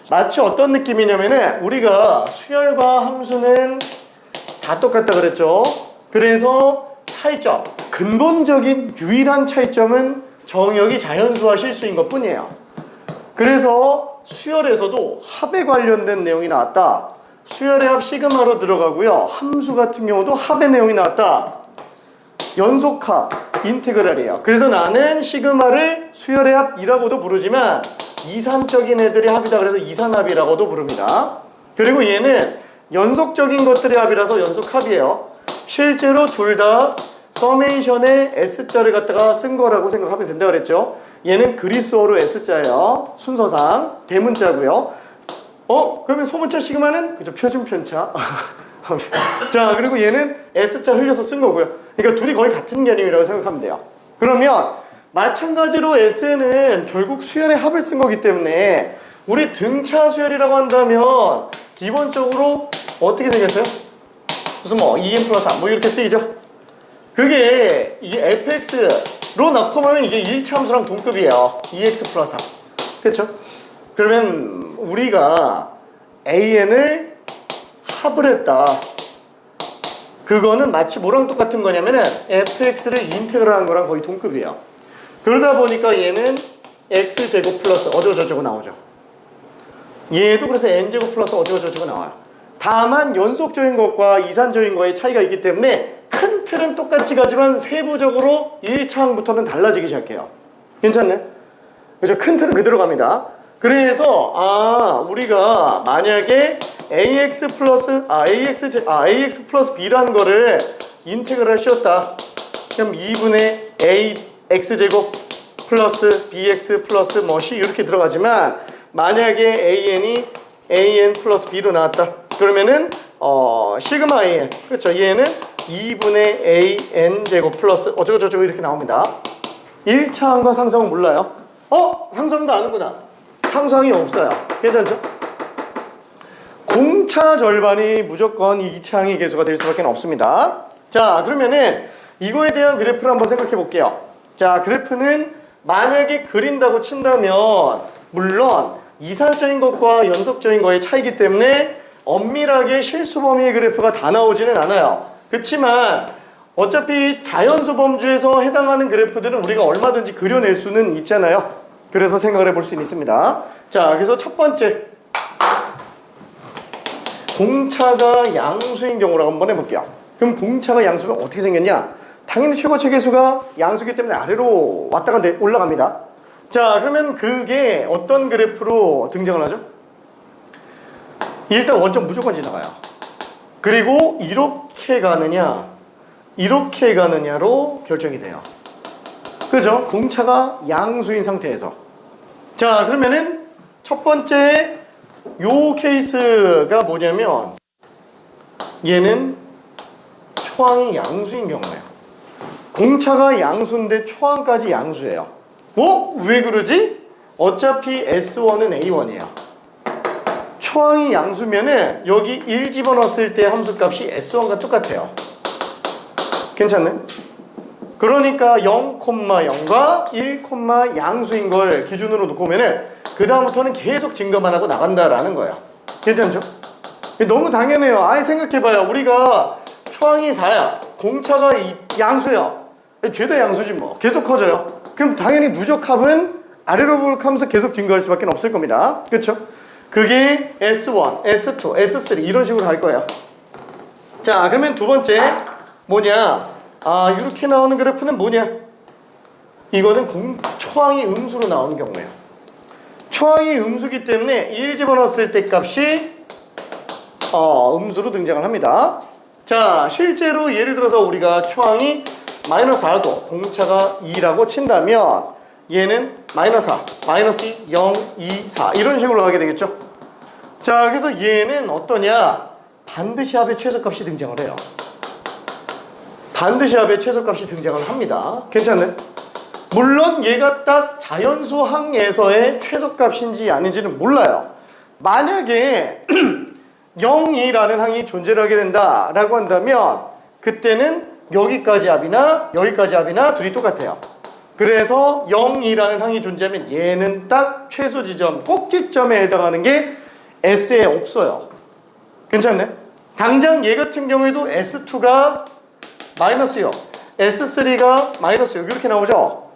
마치 어떤 느낌이냐면은 우리가 수열과 함수는 다 똑같다 그랬죠. 그래서 차이점, 근본적인 유일한 차이점은 정역이 자연수와 실수인 것 뿐이에요. 그래서 수열에서도 합에 관련된 내용이 나왔다. 수열의 합 시그마로 들어가고요. 함수 같은 경우도 합의 내용이 나왔다. 연속합, 인테그랄이에요. 그래서 나는 시그마를 수열의 합이라고도 부르지만 이산적인 애들의 합이다 그래서 이산합이라고도 부릅니다. 그리고 얘는 연속적인 것들의 합이라서 연속합이에요. 실제로 둘 다 서메이션에 S자를 갖다가 쓴 거라고 생각하면 된다 그랬죠. 얘는 그리스어로 S자예요. 순서상 대문자고요. 그러면 소문자 시그마는 그죠, 표준 편차. 자, 그리고 얘는 S자 흘려서 쓴 거고요. 그러니까 둘이 거의 같은 개념이라고 생각하면 돼요. 그러면 마찬가지로 S는 결국 수열의 합을 쓴 거기 때문에 우리 등차 수열이라고 한다면 기본적으로 어떻게 생겼어요? 무슨 뭐 2n 플러스 3 뭐 이렇게 쓰이죠? 그게 이게 fx로 넣고 보면 이게 1차 함수랑 동급이에요. 2x 플러스 3. 그렇죠? 그러면 우리가 an을 합을 했다. 그거는 마치 뭐랑 똑같은 거냐면은 fx를 인테그랄한 거랑 거의 동급이에요. 그러다 보니까 얘는 x제곱 플러스 어쩌고저쩌고 나오죠. 얘도 그래서 n제곱 플러스 어쩌고저쩌고 나와요. 다만 연속적인 것과 이산적인 거의 차이가 있기 때문에 큰 틀은 틀은 똑같이 가지만 세부적으로 1차항부터는 달라지기 시작해요. 괜찮네? 그죠? 큰 틀은 그대로 갑니다. 그래서 우리가 만약에 ax 플러스 b라는 거를 인테그랄 씌웠다. 그럼 2분의 ax제곱 플러스 bx 플러스 뭐 c 이렇게 들어가지만 만약에 an 플러스 b로 나왔다. 그러면은 시그마 an 그렇죠. 얘는 2분의 an 제곱 플러스 어쩌고저쩌고 이렇게 나옵니다. 1차항과 상수항은 몰라요. 상수항도 아는구나. 상수항이 없어요. 괜찮죠? 공차 절반이 무조건 이 2차항의 개수가 될 수밖에 없습니다. 자, 그러면은 이거에 대한 그래프를 한번 생각해 볼게요. 자, 그래프는 만약에 그린다고 친다면 물론 이상적인 것과 연속적인 거의 차이기 때문에 엄밀하게 실수 범위의 그래프가 다 나오지는 않아요. 그렇지만 어차피 자연수 범주에서 해당하는 그래프들은 우리가 얼마든지 그려낼 수는 있잖아요. 그래서 생각을 해볼 수 있습니다. 자, 그래서 첫 번째 공차가 양수인 경우라고 한번 해볼게요. 그럼 공차가 양수면 어떻게 생겼냐? 당연히 최고차 계수가 양수기 때문에 아래로 왔다가 올라갑니다. 자, 그러면 그게 어떤 그래프로 등장을 하죠? 일단 원점 무조건 지나가요. 그리고 이렇게 가느냐 이렇게 가느냐로 결정이 돼요. 그죠? 공차가 양수인 상태에서. 자, 그러면은 첫 번째 요 케이스가 뭐냐면 얘는 초항이 양수인 경우예요. 공차가 양수인데 초항까지 양수예요. 왜 그러지? 어차피 S1은 A1이에요. 초항이 양수면은 여기 1 집어넣었을 때 함수값이 S1과 똑같아요. 괜찮네? 그러니까 0,0과 1, 양수인 걸 기준으로 놓고 보면은 그 다음부터는 계속 증가만 하고 나간다라는 거예요. 괜찮죠? 너무 당연해요. 아예 생각해봐요. 우리가 초항이 4야. 공차가 양수야. 죄다 양수지 뭐. 계속 커져요. 그럼 당연히 누적합은 아래로 볼하면서 계속 증가할 수밖에 없을 겁니다. 그렇죠? 그게 S1, S2, S3 이런 식으로 갈 거예요. 자, 그러면 두 번째 뭐냐? 이렇게 나오는 그래프는 뭐냐? 이거는 초항이 음수로 나오는 경우예요. 초항이 음수기 때문에 1 집어넣었을 때 값이 음수로 등장을 합니다. 자, 실제로 예를 들어서 우리가 초항이 마이너스 4고 공차가 2라고 친다면 얘는 마이너스 4, 마이너스 0, 2, 4 이런 식으로 가게 되겠죠. 자, 그래서 얘는 어떠냐? 반드시 합의 최소값이 등장을 해요. 반드시 합의 최소값이 등장을 합니다. 괜찮네? 물론 얘가 딱 자연수 항에서의 최소값인지 아닌지는 몰라요. 만약에 0,2라는 항이 존재를 하게 된다라고 한다면 그때는 여기까지 합이나 여기까지 합이나 둘이 똑같아요. 그래서 0,2라는 항이 존재하면 얘는 딱 최소 지점, 꼭지점에 해당하는 게 S에 없어요. 괜찮네? 당장 얘 같은 경우에도 S2가 마이너스요, S3가 마이너스요 이렇게 나오죠?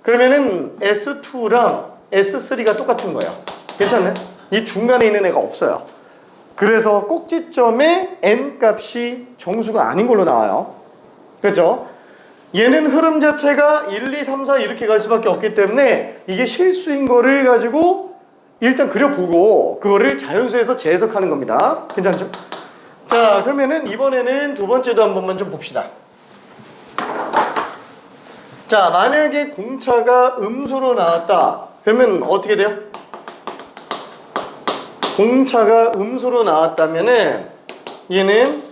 그러면은 S2랑 S3가 똑같은 거예요. 괜찮네? 이 중간에 있는 애가 없어요. 그래서 꼭지점에 n 값이 정수가 아닌 걸로 나와요. 그렇죠? 얘는 흐름 자체가 1, 2, 3, 4 이렇게 갈 수밖에 없기 때문에 이게 실수인 거를 가지고 일단 그려보고 그거를 자연수에서 재해석하는 겁니다. 괜찮죠? 자, 그러면은 이번에는 두 번째도 한 번만 좀 봅시다. 자, 만약에 공차가 음수로 나왔다. 그러면 어떻게 돼요? 공차가 음수로 나왔다면은 얘는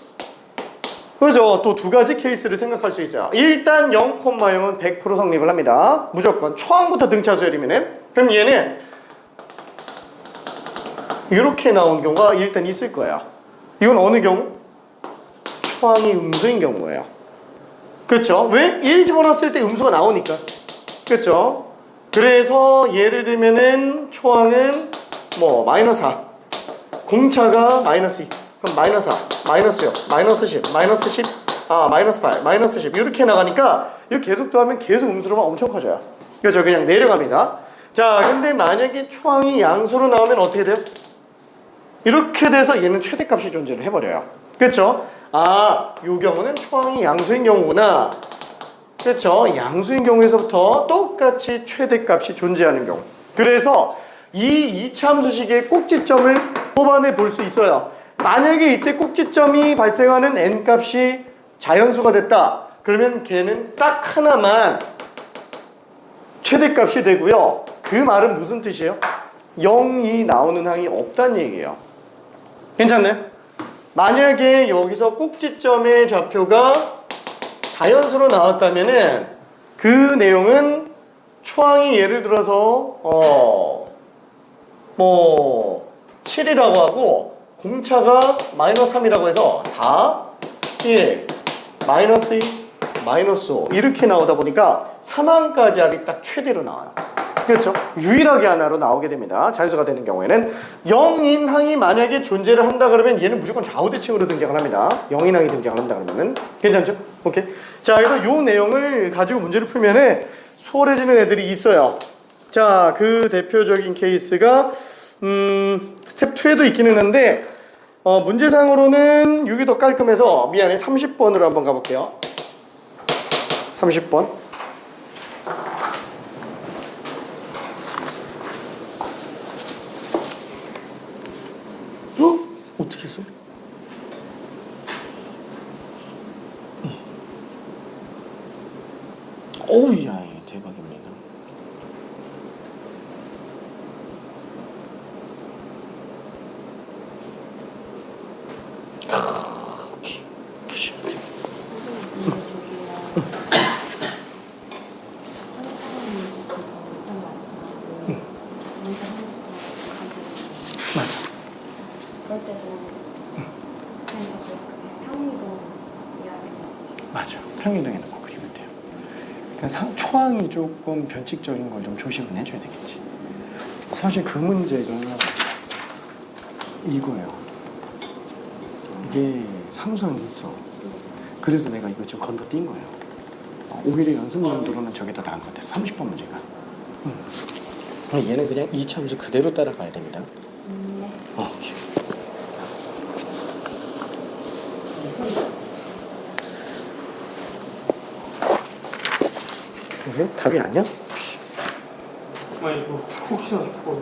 그죠? 또 두 가지 케이스를 생각할 수 있어요. 일단 0,0은 100% 성립을 합니다. 무조건 초항부터 등차수열이면은. 그럼 얘는 이렇게 나온 경우가 일단 있을 거예요. 이건 어느 경우? 초항이 음수인 경우예요. 그렇죠? 왜? 1 집어넣었을 때 음수가 나오니까. 그렇죠? 그래서 예를 들면은 초항은 뭐 마이너스 4, 공차가 마이너스 2, 그럼 마이너스 4, 마이너스 6, 마이너스 10, 마이너스 10, 마이너스 8, 마이너스 10 이렇게 나가니까 이거 계속 더하면 계속 음수로만 엄청 커져요. 그렇죠? 그냥 내려갑니다. 자, 근데 만약에 초항이 양수로 나오면 어떻게 돼요? 이렇게 돼서 얘는 최대값이 존재를 해버려요. 그렇죠? 아, 요 경우는 초항이 양수인 경우구나. 그렇죠? 양수인 경우에서부터 똑같이 최대값이 존재하는 경우. 그래서 이 이차함수식의 꼭지점을 뽑아내 볼 수 있어요. 만약에 이때 꼭지점이 발생하는 n값이 자연수가 됐다. 그러면 걔는 딱 하나만 최대값이 되고요. 그 말은 무슨 뜻이에요? 0이 나오는 항이 없다는 얘기예요. 괜찮나요? 만약에 여기서 꼭지점의 좌표가 자연수로 나왔다면은 그 내용은 초항이 예를 들어서 뭐 7이라고 하고 공차가 마이너스 3이라고 해서 4, 1, 마이너스 2, 마이너스 5 이렇게 나오다 보니까 3항까지 합이 딱 최대로 나와요. 그렇죠? 유일하게 하나로 나오게 됩니다. 자연수가 되는 경우에는 0인 항이 만약에 존재를 한다 그러면 얘는 무조건 좌우대칭으로 등장을 합니다. 0인 항이 등장을 한다 그러면은 괜찮죠? 오케이. 자, 그래서 요 내용을 가지고 문제를 풀면은 수월해지는 애들이 있어요. 자, 그 대표적인 케이스가 스텝 2에도 있기는 한데 문제상으로는 6이 더 깔끔해서 미안해 30번으로 한번 가볼게요. 30번. 어떻게 했어? 어우, 야, 대박입니다. 오케이. 맞아. 그럴 때도 그냥 자꾸 평이동 이야기를 맞아. 평이동에 놓고 그리면 돼요. 그러니까 초항이 조금 변칙적인 걸 좀 조심은 해줘야 되겠지. 사실 그 문제가 이거예요. 이게 상수항이 있어. 그래서 내가 이거 지금 건너뛴 거예요. 오히려 연습용도로는 저게 더 나은 것 같아. 30번 문제가. 얘는 그냥 이 참수 그대로 따라가야 됩니다. 네. 오케이. 왜? 답이 아니야? 아니 이거 혹시나 그거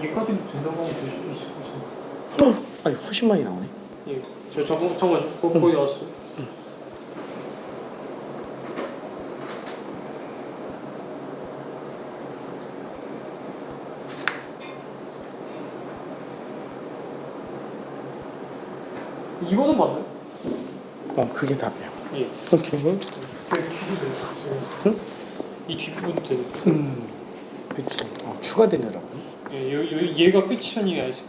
얘까지도 된다고 하면 될 수도 있을 것 같아요. 아니 훨씬 많이 나오네. 예, 저 잠깐 거의 나왔어요. 이거는 맞나요? 그게 답이야. 예. 오케이. 뒤도 되는 응? 이 뒷부분도 되는. 그치. 추가되느라고. 예, 얘가 끝이란 얘기 아니지?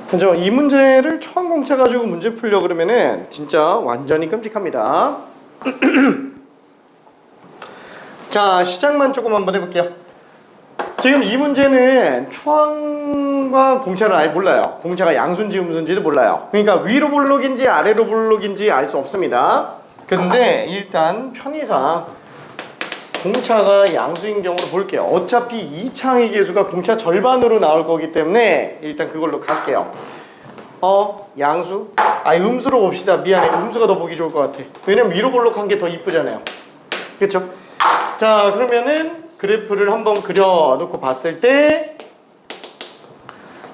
그죠? 이 문제를 초항공차 가지고 문제 풀려 그러면은 진짜 완전히 끔찍합니다. 자, 시작만 조금 한번 해볼게요. 지금 이 문제는 초항과 공차를 아예 몰라요. 공차가 양수인지 음수인지도 몰라요. 그러니까 위로 볼록인지 아래로 볼록인지 알 수 없습니다. 근데 일단 편의상 공차가 양수인 경우로 볼게요. 어차피 이 창의 계수가 공차 절반으로 나올 거기 때문에 일단 그걸로 갈게요. 양수? 음수로 봅시다. 미안해. 음수가 더 보기 좋을 것 같아. 왜냐면 위로 볼록한 게 더 이쁘잖아요. 그쵸? 자, 그러면은 그래프를 한번 그려놓고 봤을 때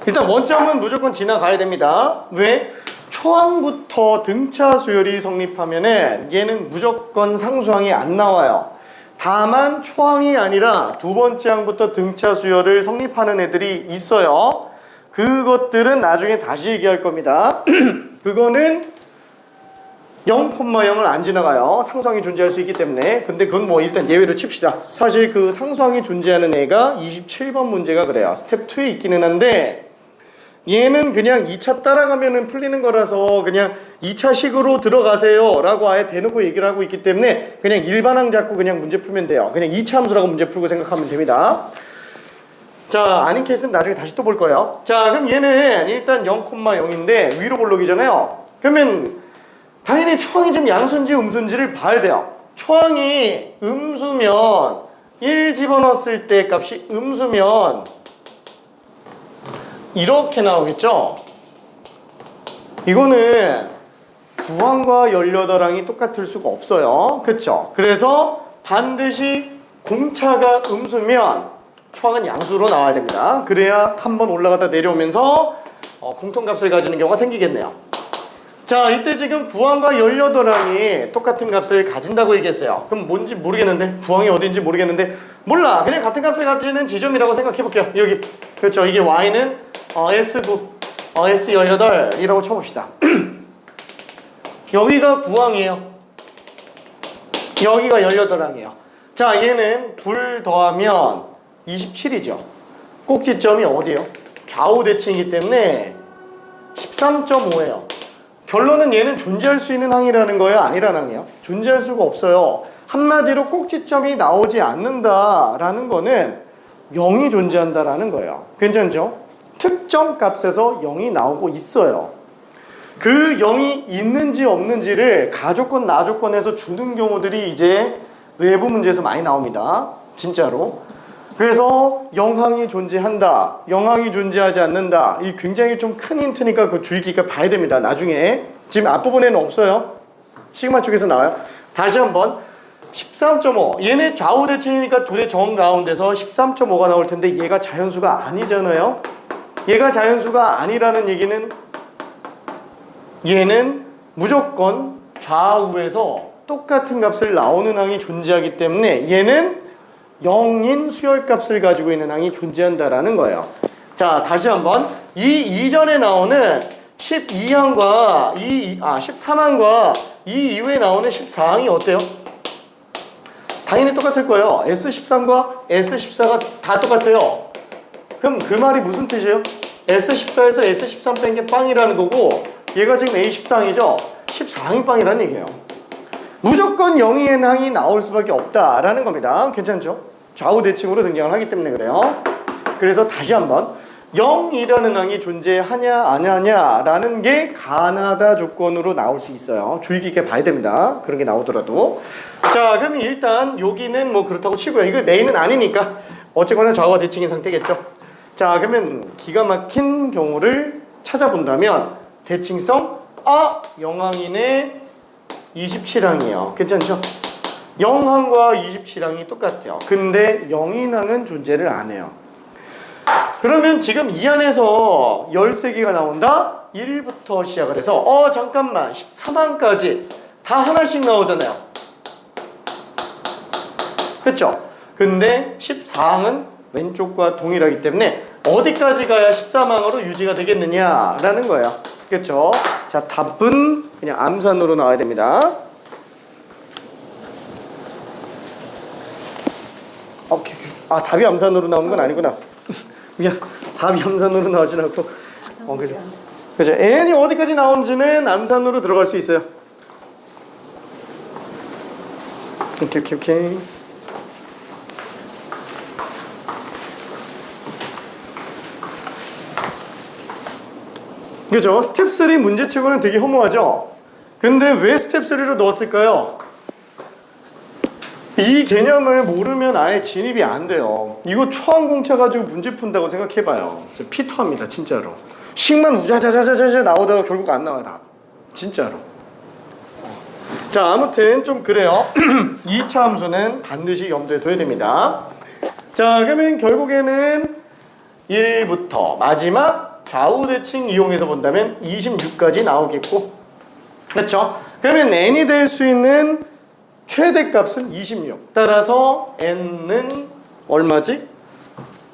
일단 원점은 무조건 지나가야 됩니다. 왜? 초항부터 등차 수열이 성립하면은 얘는 무조건 상수항이 안 나와요. 다만 초항이 아니라 두 번째 항부터 등차 수열을 성립하는 애들이 있어요. 그것들은 나중에 다시 얘기할 겁니다. 그거는 0,0을 안 지나가요. 상수항이 존재할 수 있기 때문에. 근데 그건 뭐 일단 예외로 칩시다. 사실 그 상수항이 존재하는 애가 27번 문제가 그래요. 스텝 2에 있기는 한데 얘는 그냥 2차 따라가면은 풀리는 거라서 그냥 2차식으로 들어가세요 라고 아예 대놓고 얘기를 하고 있기 때문에 그냥 일반항 잡고 그냥 문제 풀면 돼요. 그냥 2차 함수라고 문제 풀고 생각하면 됩니다. 자, 아닌 케이스는 나중에 다시 또 볼 거예요. 자, 그럼 얘는 일단 0,0인데 위로 볼록이잖아요. 그러면 당연히 초항이 지금 양수인지 음수인지를 봐야 돼요. 초항이 음수면 1 집어넣었을 때 값이 음수면 이렇게 나오겠죠? 이거는 9항과 18항이 똑같을 수가 없어요. 그쵸? 그래서 반드시 공차가 음수면 초항은 양수로 나와야 됩니다. 그래야 한번 올라갔다 내려오면서 공통값을 가지는 경우가 생기겠네요. 자, 이때 지금 9항과 18항이 똑같은 값을 가진다고 얘기했어요. 그럼 뭔지 모르겠는데 9항이 어딘지 모르겠는데 몰라. 그냥 같은 값을 가지는 지점이라고 생각해 볼게요. 여기. 그렇죠. 이게 y는 S9, S18이라고 쳐봅시다. 여기가 9항이에요. 여기가 18항이에요. 자, 얘는 둘 더하면 27이죠. 꼭지점이 어디예요? 좌우 대칭이기 때문에 13.5예요. 결론은 얘는 존재할 수 있는 항이라는 거예요? 아니라는 항이에요? 존재할 수가 없어요. 한마디로 꼭지점이 나오지 않는다라는 거는 0이 존재한다라는 거예요. 괜찮죠? 특정 값에서 0이 나오고 있어요. 그 0이 있는지 없는지를 가조건, 나조건에서 주는 경우들이 이제 외부 문제에서 많이 나옵니다. 진짜로. 그래서 영항이 존재한다, 영항이 존재하지 않는다. 이 굉장히 좀 큰 힌트니까 그 주의 깊게 봐야 됩니다. 나중에. 지금 앞부분에는 없어요. 시그마 쪽에서 나와요. 다시 한번 13.5. 얘네 좌우 대칭이니까 둘의 정 가운데서 13.5가 나올 텐데 얘가 자연수가 아니잖아요. 얘가 자연수가 아니라는 얘기는 얘는 무조건 좌우에서 똑같은 값을 나오는 항이 존재하기 때문에 얘는 0인 수열값을 가지고 있는 항이 존재한다라는 거예요. 자, 다시 한번 이 이전에 나오는 12항과 13항과 이 이후에 나오는 14항이 어때요? 당연히 똑같을 거예요. S13과 S14가 다 똑같아요. 그럼 그 말이 무슨 뜻이에요? S14에서 S13 뺀 게 빵이라는 거고 얘가 지금 A14항이죠? 14항이 빵이라는 얘기예요. 무조건 0인 항이 나올 수밖에 없다라는 겁니다. 괜찮죠? 좌우 대칭으로 등장을 하기 때문에 그래요. 그래서 다시 한번 0이라는 항이 존재하냐 안 하냐라는 게 가나다 조건으로 나올 수 있어요. 주의 깊게 봐야 됩니다. 그런 게 나오더라도. 자, 그러면 일단 여기는 뭐 그렇다고 치고요. 이거 메인은 아니니까 어쨌거나 좌우와 대칭인 상태겠죠. 자, 그러면 기가 막힌 경우를 찾아본다면 대칭성 영항이네 27항이에요. 괜찮죠? 0항과 27항이 똑같아요. 근데 0인항은 존재를 안 해요. 그러면 지금 이 안에서 13개가 나온다? 1부터 시작을 해서 잠깐만 13항까지 다 하나씩 나오잖아요. 그렇죠? 근데 14항은 왼쪽과 동일하기 때문에 어디까지 가야 13항으로 유지가 되겠느냐라는 거예요. 그렇죠? 자, 답은 그냥 암산으로 나와야 됩니다. 오케이. 답이 암산으로 나오는 건 아니구나. 미안. 답이 암산으로 나오진 않고 그죠. 그죠. n이 어디까지 나오는지는 암산으로 들어갈 수 있어요. 오케이. 그죠? 스텝 3 문제치고는 되게 허무하죠? 근데 왜 스텝 3로 넣었을까요? 이 개념을 모르면 아예 진입이 안 돼요. 이거 초항공차 가지고 문제 푼다고 생각해봐요. 피터합니다, 진짜로. 식만 우자자자자자 나오다가 결국 안 나와요, 답. 진짜로. 자, 아무튼 좀 그래요. 2차 함수는 반드시 염두에 둬야 됩니다. 자, 그러면 결국에는 1부터 마지막 좌우대칭 이용해서 본다면 26까지 나오겠고, 그렇죠? 그러면 n이 될 수 있는 최대값은 26. 따라서 n은 얼마지?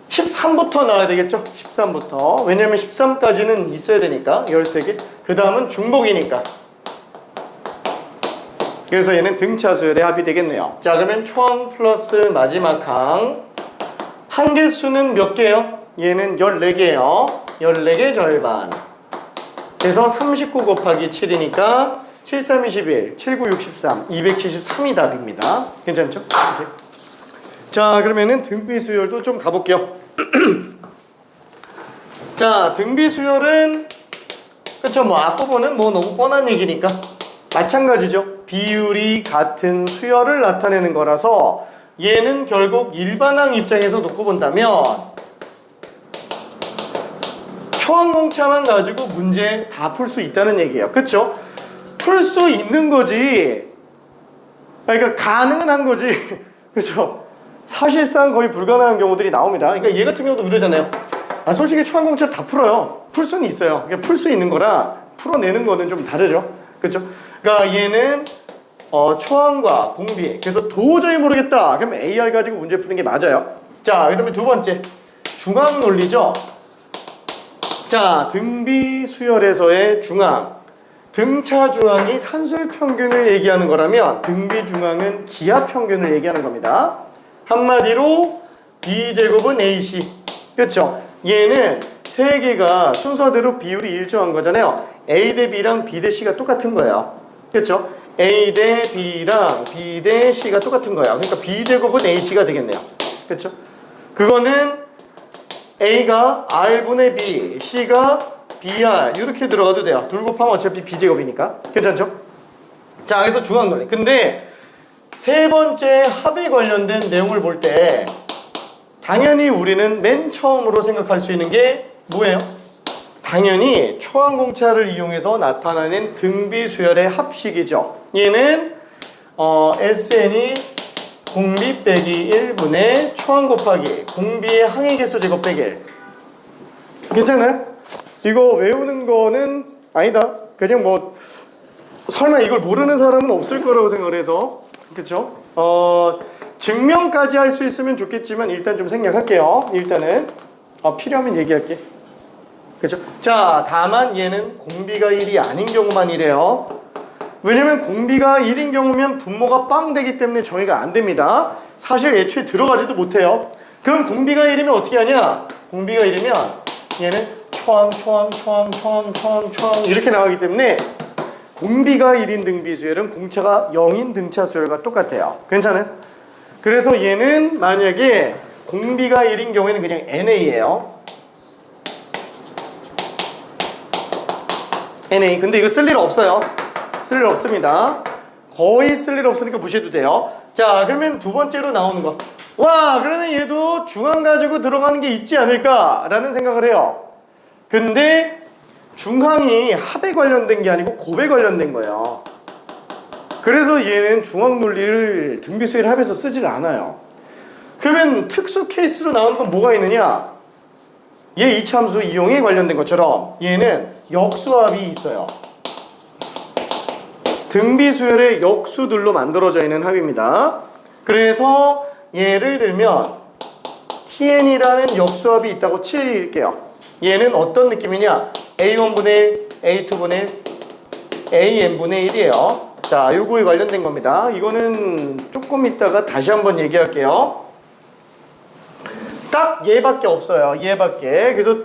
13부터 나와야 되겠죠? 13부터. 왜냐면 13까지는 있어야 되니까 13개. 그 다음은 중복이니까. 그래서 얘는 등차 수열의 합이 되겠네요. 자, 그러면 초항 플러스 마지막 항. 한개수는 몇 개예요? 얘는 14개예요. 14개 절반. 그래서 39 곱하기 7이니까 7, 3, 21, 7, 9, 63, 273이 답입니다. 괜찮죠? 이렇게. 자, 그러면은 등비 수열도 좀 가볼게요. 자, 등비 수열은 그쵸, 뭐 앞부분은 뭐 너무 뻔한 얘기니까 마찬가지죠. 비율이 같은 수열을 나타내는 거라서 얘는 결국 일반항 입장에서 놓고 본다면 초항공차만 가지고 문제 다 풀 수 있다는 얘기예요. 그쵸? 풀 수 있는 거지. 그러니까 가능은 한 거지. 그쵸? 사실상 거의 불가능한 경우들이 나옵니다. 그러니까 얘 같은 경우도 이러잖아요. 아, 솔직히 초항공차를 다 풀어요. 풀 수는 있어요. 그러니까 풀 수 있는 거라 풀어내는 거는 좀 다르죠. 그쵸? 그러니까 얘는 초항과 공비. 그래서 도저히 모르겠다. 그럼 AR 가지고 문제 푸는 게 맞아요. 자, 그다음에 두 번째. 중항 논리죠. 자, 등비 수열에서의 중항. 등차 중항이 산술 평균을 얘기하는 거라면 등비 중항은 기하 평균을 얘기하는 겁니다. 한마디로 B제곱은 AC. 그렇죠? 얘는 세 개가 순서대로 비율이 일정한 거잖아요. A 대 B랑 B 대 C가 똑같은 거예요. 그렇죠? A 대 B랑 B 대 C가 똑같은 거예요. 그러니까 B제곱은 AC가 되겠네요. 그렇죠? 그거는 A가 R분의 B, C가 BR 이렇게 들어가도 돼요. 둘 곱하면 어차피 B제곱이니까. 괜찮죠? 자, 그래서 중앙 논리. 근데 세 번째 합에 관련된 내용을 볼 때 당연히 우리는 맨 처음으로 생각할 수 있는 게 뭐예요? 당연히 초항공차를 이용해서 나타나는 등비 수열의 합식이죠. 얘는 SN이 공비 빼기 1분의 초항 곱하기 공비의 항의 개수 제곱 빼기 1. 괜찮아요? 이거 외우는 거는 아니다. 그냥 뭐 설마 이걸 모르는 사람은 없을 거라고 생각을 해서, 그쵸? 증명까지 할 수 있으면 좋겠지만 일단 좀 생략할게요. 일단은 필요하면 얘기할게. 그쵸? 자, 다만 얘는 공비가 1이 아닌 경우만 이래요. 왜냐면 공비가 1인 경우면 분모가 빵 되기 때문에 정의가 안 됩니다. 사실 애초에 들어가지도 못해요. 그럼 공비가 1이면 어떻게 하냐? 공비가 1이면 얘는 초항 이렇게 나가기 때문에 공비가 1인 등비 수열은 공차가 0인 등차 수열과 똑같아요. 괜찮아요? 그래서 얘는 만약에 공비가 1인 경우에는 그냥 NA예요. NA. 근데 이거 쓸 일 없어요. 쓸 일 없습니다. 거의 쓸 일 없으니까 무시해도 돼요. 자, 그러면 두 번째로 나오는 거. 와, 그러면 얘도 중항 가지고 들어가는 게 있지 않을까라는 생각을 해요. 근데 중항이 합에 관련된 게 아니고 곱에 관련된 거예요. 그래서 얘는 중항 논리를 등비수열 합에서 쓰질 않아요. 그러면 특수 케이스로 나오는 건 뭐가 있느냐? 얘 이차함수 이용에 관련된 것처럼 얘는 역수합이 있어요. 등비수열의 역수들로 만들어져 있는 합입니다. 그래서 예를 들면 TN이라는 역수합이 있다고 칠게요. 얘는 어떤 느낌이냐? A1분의 1, A2분의 1, AN분의 1이에요. 자, 요거에 관련된 겁니다. 이거는 조금 이따가 다시 한번 얘기할게요. 딱 얘밖에 없어요. 얘밖에. 그래서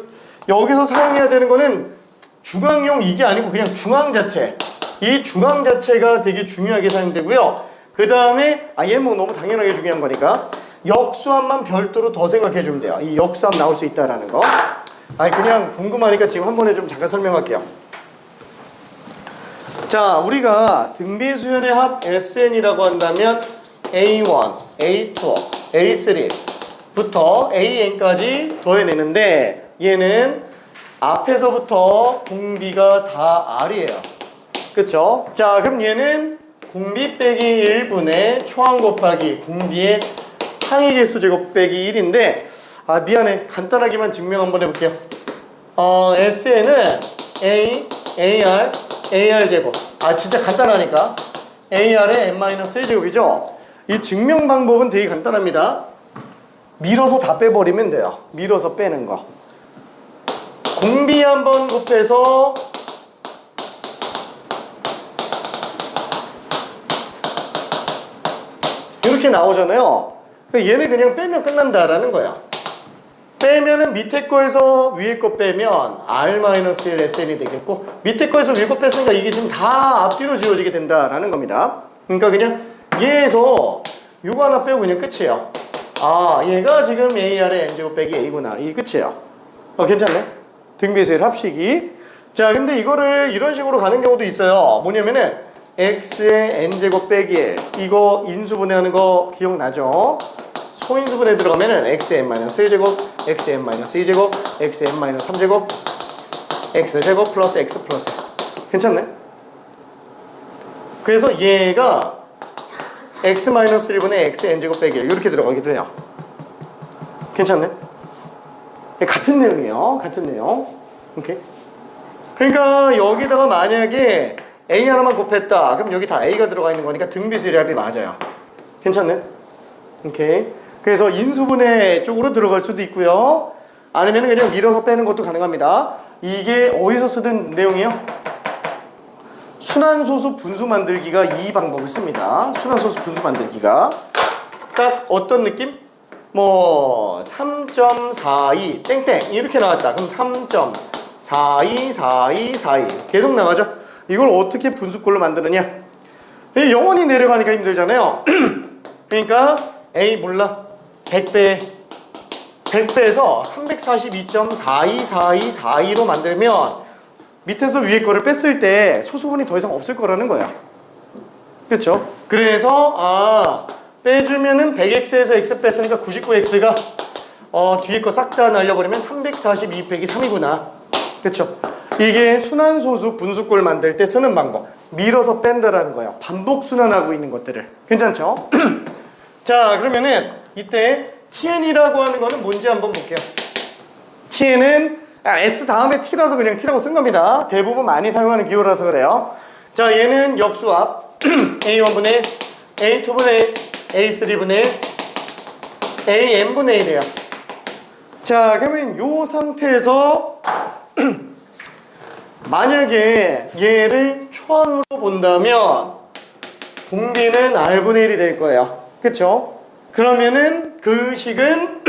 여기서 사용해야 되는 거는 중앙용 이게 아니고 그냥 중앙 자체. 이 중앙 자체가 되게 중요하게 사용되고요. 그 다음에 얘는 뭐 너무 당연하게 중요한 거니까 역수압만 별도로 더 생각해 주면 돼요. 이 역수압 나올 수 있다라는 거. 그냥 궁금하니까 지금 한 번에 좀 잠깐 설명할게요. 자, 우리가 등비수열의 합 SN이라고 한다면 A1, A2, A3부터 AN까지 더해내는데 얘는 앞에서부터 공비가 다 R이에요. 그쵸? 자, 그럼 얘는 공비 빼기 1분의 초항 곱하기 공비의 항의개수 제곱 빼기 1인데 미안해. 간단하게만 증명 한번 해볼게요. SN은 A, AR, AR 제곱. 진짜 간단하니까. AR의 n-1제곱이죠. 이 증명 방법은 되게 간단합니다. 밀어서 다 빼버리면 돼요. 밀어서 빼는 거. 공비 한번 곱해서 이렇게 나오잖아요. 얘는 그냥 빼면 끝난다라는 거야. 빼면은 밑에 거에서 위에 거 빼면 R-1 SN이 되겠고 밑에 거에서 위에 거 뺐으니까 이게 지금 다 앞뒤로 지워지게 된다라는 겁니다. 그러니까 그냥 얘에서 요거 하나 빼고 그냥 끝이에요. 얘가 지금 AR의 N제곱 빼기 A구나. 이게 끝이에요. 괜찮네. 등비수열 합식이. 자, 근데 이거를 이런 식으로 가는 경우도 있어요. 뭐냐면은 X의 N제곱 빼기 1. 이거 인수분해하는 거 기억나죠? 소인수분해 들어가면은 xn-1제곱, xn-2제곱, xn-3제곱, x제곱 플러스 x 플러스. 괜찮네? 그래서 얘가 x-1분의 xn제곱 빼기 1 이렇게 들어가기도 해요. 괜찮네? 같은 내용이에요. 같은 내용. 오케이. 그러니까 여기다가 만약에 a 하나만 곱했다. 그럼 여기 다 a가 들어가 있는 거니까 등비수열의 합이 맞아요. 괜찮네? 오케이. 그래서 인수분해 쪽으로 들어갈 수도 있고요. 아니면 그냥 밀어서 빼는 것도 가능합니다. 이게 어디서 쓰던 내용이에요? 순환소수 분수 만들기가 이 방법을 씁니다. 순환소수 분수 만들기가 딱 어떤 느낌? 뭐 3.42 땡땡 이렇게 나왔다. 그럼 3.424242 계속 나가죠. 이걸 어떻게 분수꼴로 만드느냐? 영원히 내려가니까 힘들잖아요. 그러니까 A 몰라 100배에서 342.424242로 만들면 밑에서 위에 거를 뺐을 때 소수분이 더 이상 없을 거라는 거야. 그렇죠? 그래서 빼주면은 100x에서 x 뺐으니까 99x가 뒤에 거 싹 다 날려버리면 342 빼기 3이구나. 그렇죠? 이게 순환소수 분수꼴 만들 때 쓰는 방법. 밀어서 뺀다라는 거야. 반복 순환하고 있는 것들을. 괜찮죠? 자, 그러면은 이때 TN이라고 하는 거는 뭔지 한번 볼게요. TN은 S 다음에 T라서 그냥 T라고 쓴 겁니다. 대부분 많이 사용하는 기호라서 그래요. 자, 얘는 역수합 A1분의 A2분의 A3분의 AN분의 1이에요. 자, 그러면 요 상태에서 만약에 얘를 초항으로 본다면 공비는 R분의 1이 될 거예요. 그쵸? 그러면은 그 식은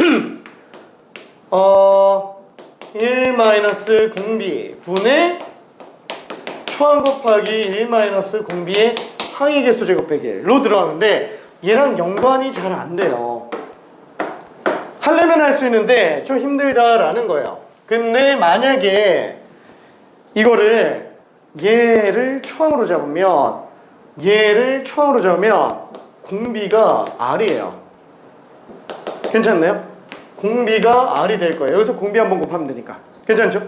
1 공비 분의 초항 곱하기 1 공비의 항의개수 제곱 빼기 1로 들어가는데 얘랑 연관이 잘 안 돼요. 하려면 할 수 있는데 좀 힘들다라는 거예요. 근데 만약에 이거를 얘를 초항으로 잡으면 공비가 R이에요. 괜찮나요? 공비가 R이 될 거예요. 여기서 공비 한번 곱하면 되니까. 괜찮죠?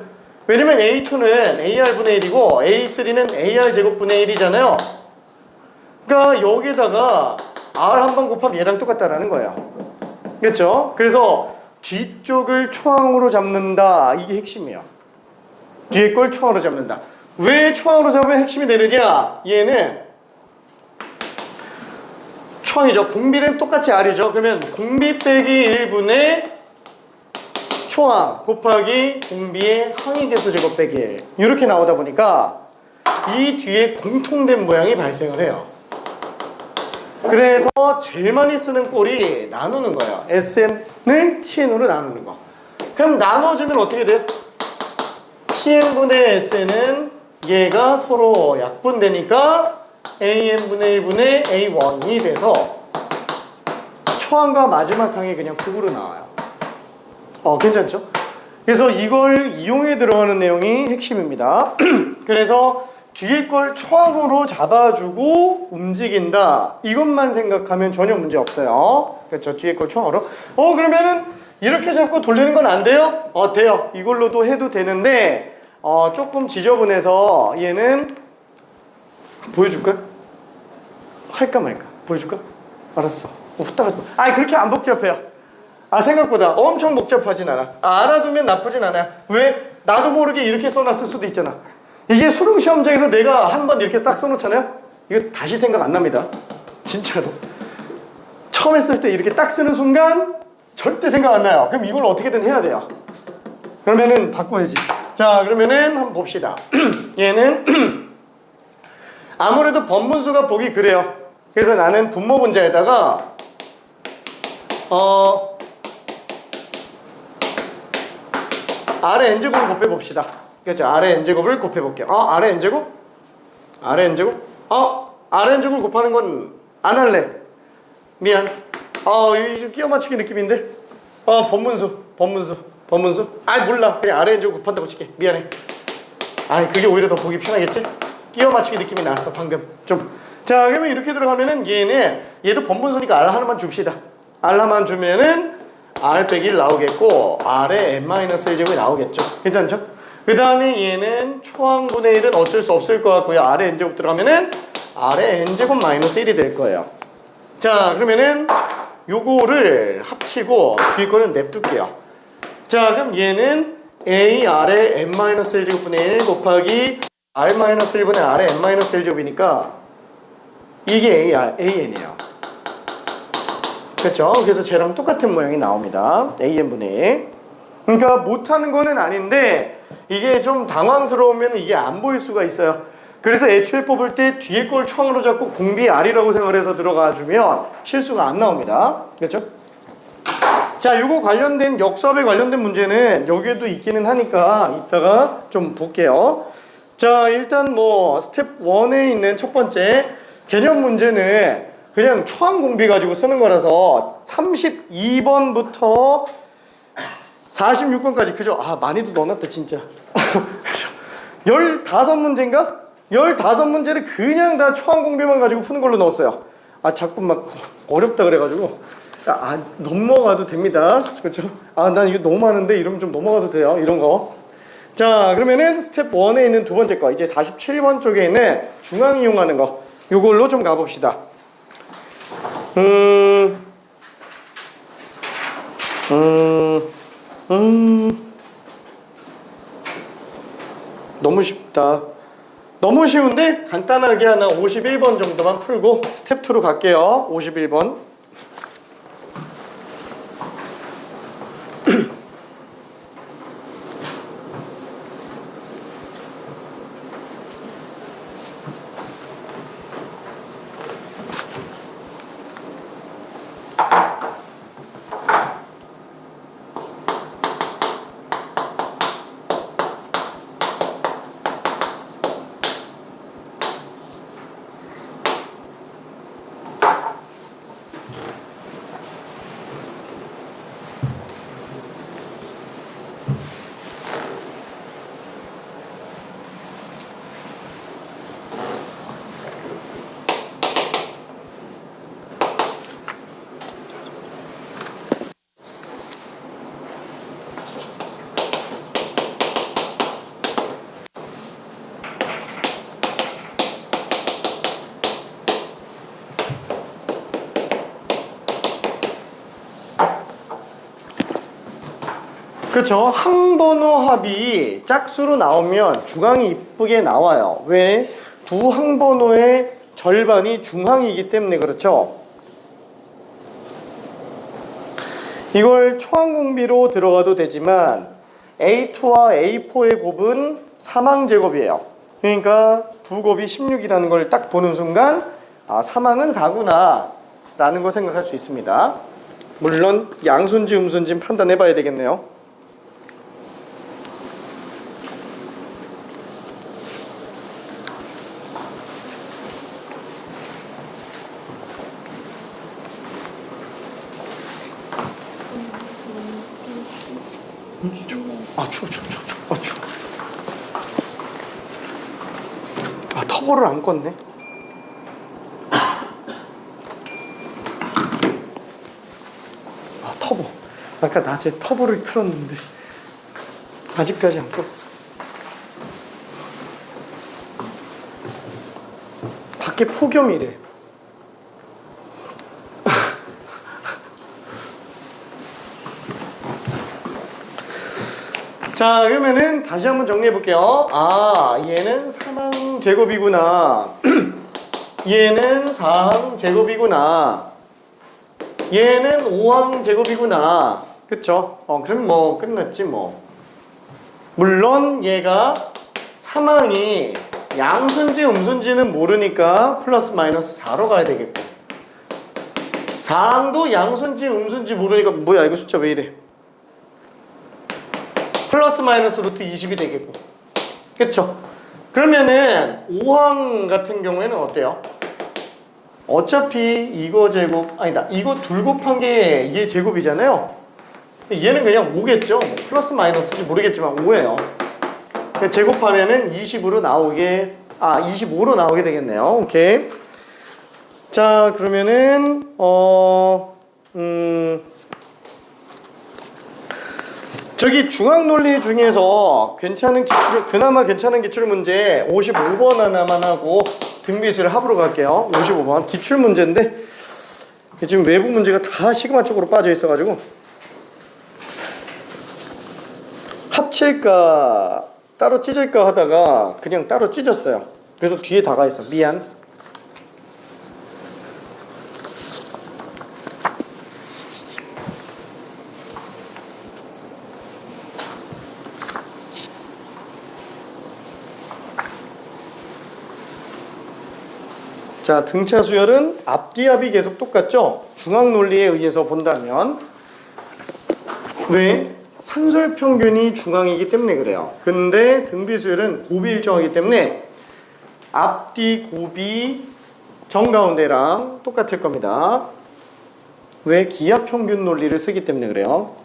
왜냐면 A2는 AR분의 1이고 A3는 AR제곱분의 1이잖아요. 그러니까 여기다가 R 한번 곱하면 얘랑 똑같다라는 거예요. 그렇죠? 그래서 뒤쪽을 초항으로 잡는다. 이게 핵심이에요. 뒤에 걸 초항으로 잡는다. 왜 초항으로 잡으면 핵심이 되느냐? 얘는 초항이죠. 공비는 똑같이 R이죠. 그러면 공비 빼기 1분의 초항 곱하기 공비의 항의개수 제곱 빼기 1 이렇게 나오다 보니까 이 뒤에 공통된 모양이 발생을 해요. 그래서 제일 많이 쓰는 꼴이 나누는 거예요. SN을 TN으로 나누는 거. 그럼 나눠주면 어떻게 돼요? Tn분의 S는 얘가 서로 약분되니까 AN분의 1분의 A1이 돼서 초항과 마지막 항이 그냥 극으로 나와요. 괜찮죠? 그래서 이걸 이용해 들어가는 내용이 핵심입니다. 그래서 뒤에 걸 초항으로 잡아주고 움직인다. 이것만 생각하면 전혀 문제 없어요. 그렇죠? 뒤에 걸 초항으로. 그러면은 이렇게 잡고 돌리는 건 안 돼요? 돼요. 이걸로도 해도 되는데 조금 지저분해서 얘는 보여줄까? 할까 말까? 보여줄까? 알았어. 후딱 하지 마. 그렇게 안 복잡해요. 생각보다 엄청 복잡하진 않아. 알아두면 나쁘진 않아요. 왜? 나도 모르게 이렇게 써놨을 수도 있잖아. 이게 수능 시험장에서 내가 한번 이렇게 딱 써놓잖아요. 이거 다시 생각 안 납니다. 진짜로. 처음 했을 때 이렇게 딱 쓰는 순간 절대 생각 안 나요. 그럼 이걸 어떻게든 해야 돼요. 그러면은 바꿔야지. 자, 그러면은 한번 봅시다. 얘는 아무래도 번분수가 보기 그래요. 그래서 나는 분모 분자에다가 아래 n제곱을 곱해봅시다. 그렇죠? 아래 n제곱을 곱해볼게요. 아래 n제곱? 아래 n제곱? 아래 n제곱을 곱하는 건 안 할래. 미안. 이거 좀 끼워 맞추기 느낌인데? 번분수. 몰라. 그냥 아래 n제곱 곱한다고 칠게. 미안해. 그게 오히려 더 보기 편하겠지? 끼워 맞추기 느낌이 났어, 방금. 좀. 자, 그러면 이렇게 들어가면은 얘도 번분수니까 R 하나만 줍시다. R 하나만 주면은 R 빼기 1 나오겠고 R에 n-1제곱이 나오겠죠. 괜찮죠? 그 다음에 얘는 초항분의 1은 어쩔 수 없을 것 같고요. R에 n제곱 들어가면은 R에 n제곱 마이너스 1이 될 거예요. 자, 그러면은 요거를 합치고 뒤에 거는 냅둘게요. 자, 그럼 얘는 A R에 n-1제곱분의 1 곱하기 R-1분의 R에 n-1제곱이니까 이게 AN이에요. 그렇죠? 그래서 쟤랑 똑같은 모양이 나옵니다. AN분의 1. 그러니까 못하는 거는 아닌데 이게 좀 당황스러우면 이게 안 보일 수가 있어요. 그래서 애초에 뽑을 때 뒤에 걸 초항으로 잡고 공비 R이라고 생각해서 들어가 주면 실수가 안 나옵니다. 그렇죠? 자, 요거 관련된 역수합에 관련된 문제는 여기에도 있기는 하니까 이따가 좀 볼게요. 자, 일단 스텝 1에 있는 첫 번째 개념 문제는 그냥 초항 공비 가지고 쓰는 거라서 32번부터 46번까지 그죠? 많이도 넣어놨다 진짜. 15문제인가? 15문제를 그냥 다 초항 공비만 가지고 푸는 걸로 넣었어요. 자꾸 막 어렵다 그래가지고 넘어가도 됩니다. 그렇죠? 난 이거 너무 많은데 이러면 좀 넘어가도 돼요. 이런 거. 자, 그러면은 스텝 1에 있는 두 번째 거 이제 47번 쪽에 있는 중앙 이용하는 거 요걸로 좀 가봅시다. 너무 쉽다. 너무 쉬운데 간단하게 하나 51번 정도만 풀고 스텝 2로 갈게요. 51번. 그렇죠. 항번호 합이 짝수로 나오면 중항이 이쁘게 나와요. 왜? 두 항번호의 절반이 중항이기 때문에 그렇죠. 이걸 초항공비로 들어가도 되지만 A2와 A4의 곱은 3항제곱이에요. 그러니까 두 곱이 16이라는 걸 딱 보는 순간 3항은 4구나 라는 걸 생각할 수 있습니다. 물론 양수인지 음수인지 판단해 봐야 되겠네요. 아 추워. 추워. 아 터보를 안 껐네. 아 터보. 아까 낮에 터보를 틀었는데 아직까지 안 껐어. 밖에 폭염이래. 자, 그러면은 다시 한번 정리해 볼게요. 아, 얘는 3항 제곱이구나. 얘는 4항 제곱이구나. 얘는 5항 제곱이구나. 그쵸? 그럼 뭐 끝났지 뭐. 물론 얘가 3항이 양수인지 음수인지는 모르니까 플러스 마이너스 4로 가야 되겠고, 4항도 양수인지 음수인지 모르니까 뭐야 이거 숫자 왜 이래? 플러스 마이너스 루트 20이 되겠고, 그쵸? 그러면은 5항 같은 경우에는 어때요? 어차피 이거 제곱, 아니다, 이거 둘 곱한 게 얘 제곱이잖아요. 얘는 그냥 5겠죠? 뭐 플러스 마이너스인지 모르겠지만 5예요. 제곱하면은 20으로 나오게, 25로 나오게 되겠네요. 오케이. 자, 그러면은 저기 중앙논리 중에서 그나마 괜찮은 기출 문제 55번 하나만 하고 등비수를 합으로 갈게요. 55번 기출 문제인데 지금 외부 문제가 다 시그마 쪽으로 빠져 있어가지고 합칠까 따로 찢을까 하다가 그냥 따로 찢었어요. 그래서 뒤에 다가 있어. 미안. 자, 등차 수열은 앞뒤합이 계속 똑같죠? 중앙 논리에 의해서 본다면 왜? 산술 평균이 중앙이기 때문에 그래요. 근데 등비 수열은 곱이 일정하기 때문에 앞뒤 곱이 정가운데랑 똑같을 겁니다. 왜? 기압 평균 논리를 쓰기 때문에 그래요.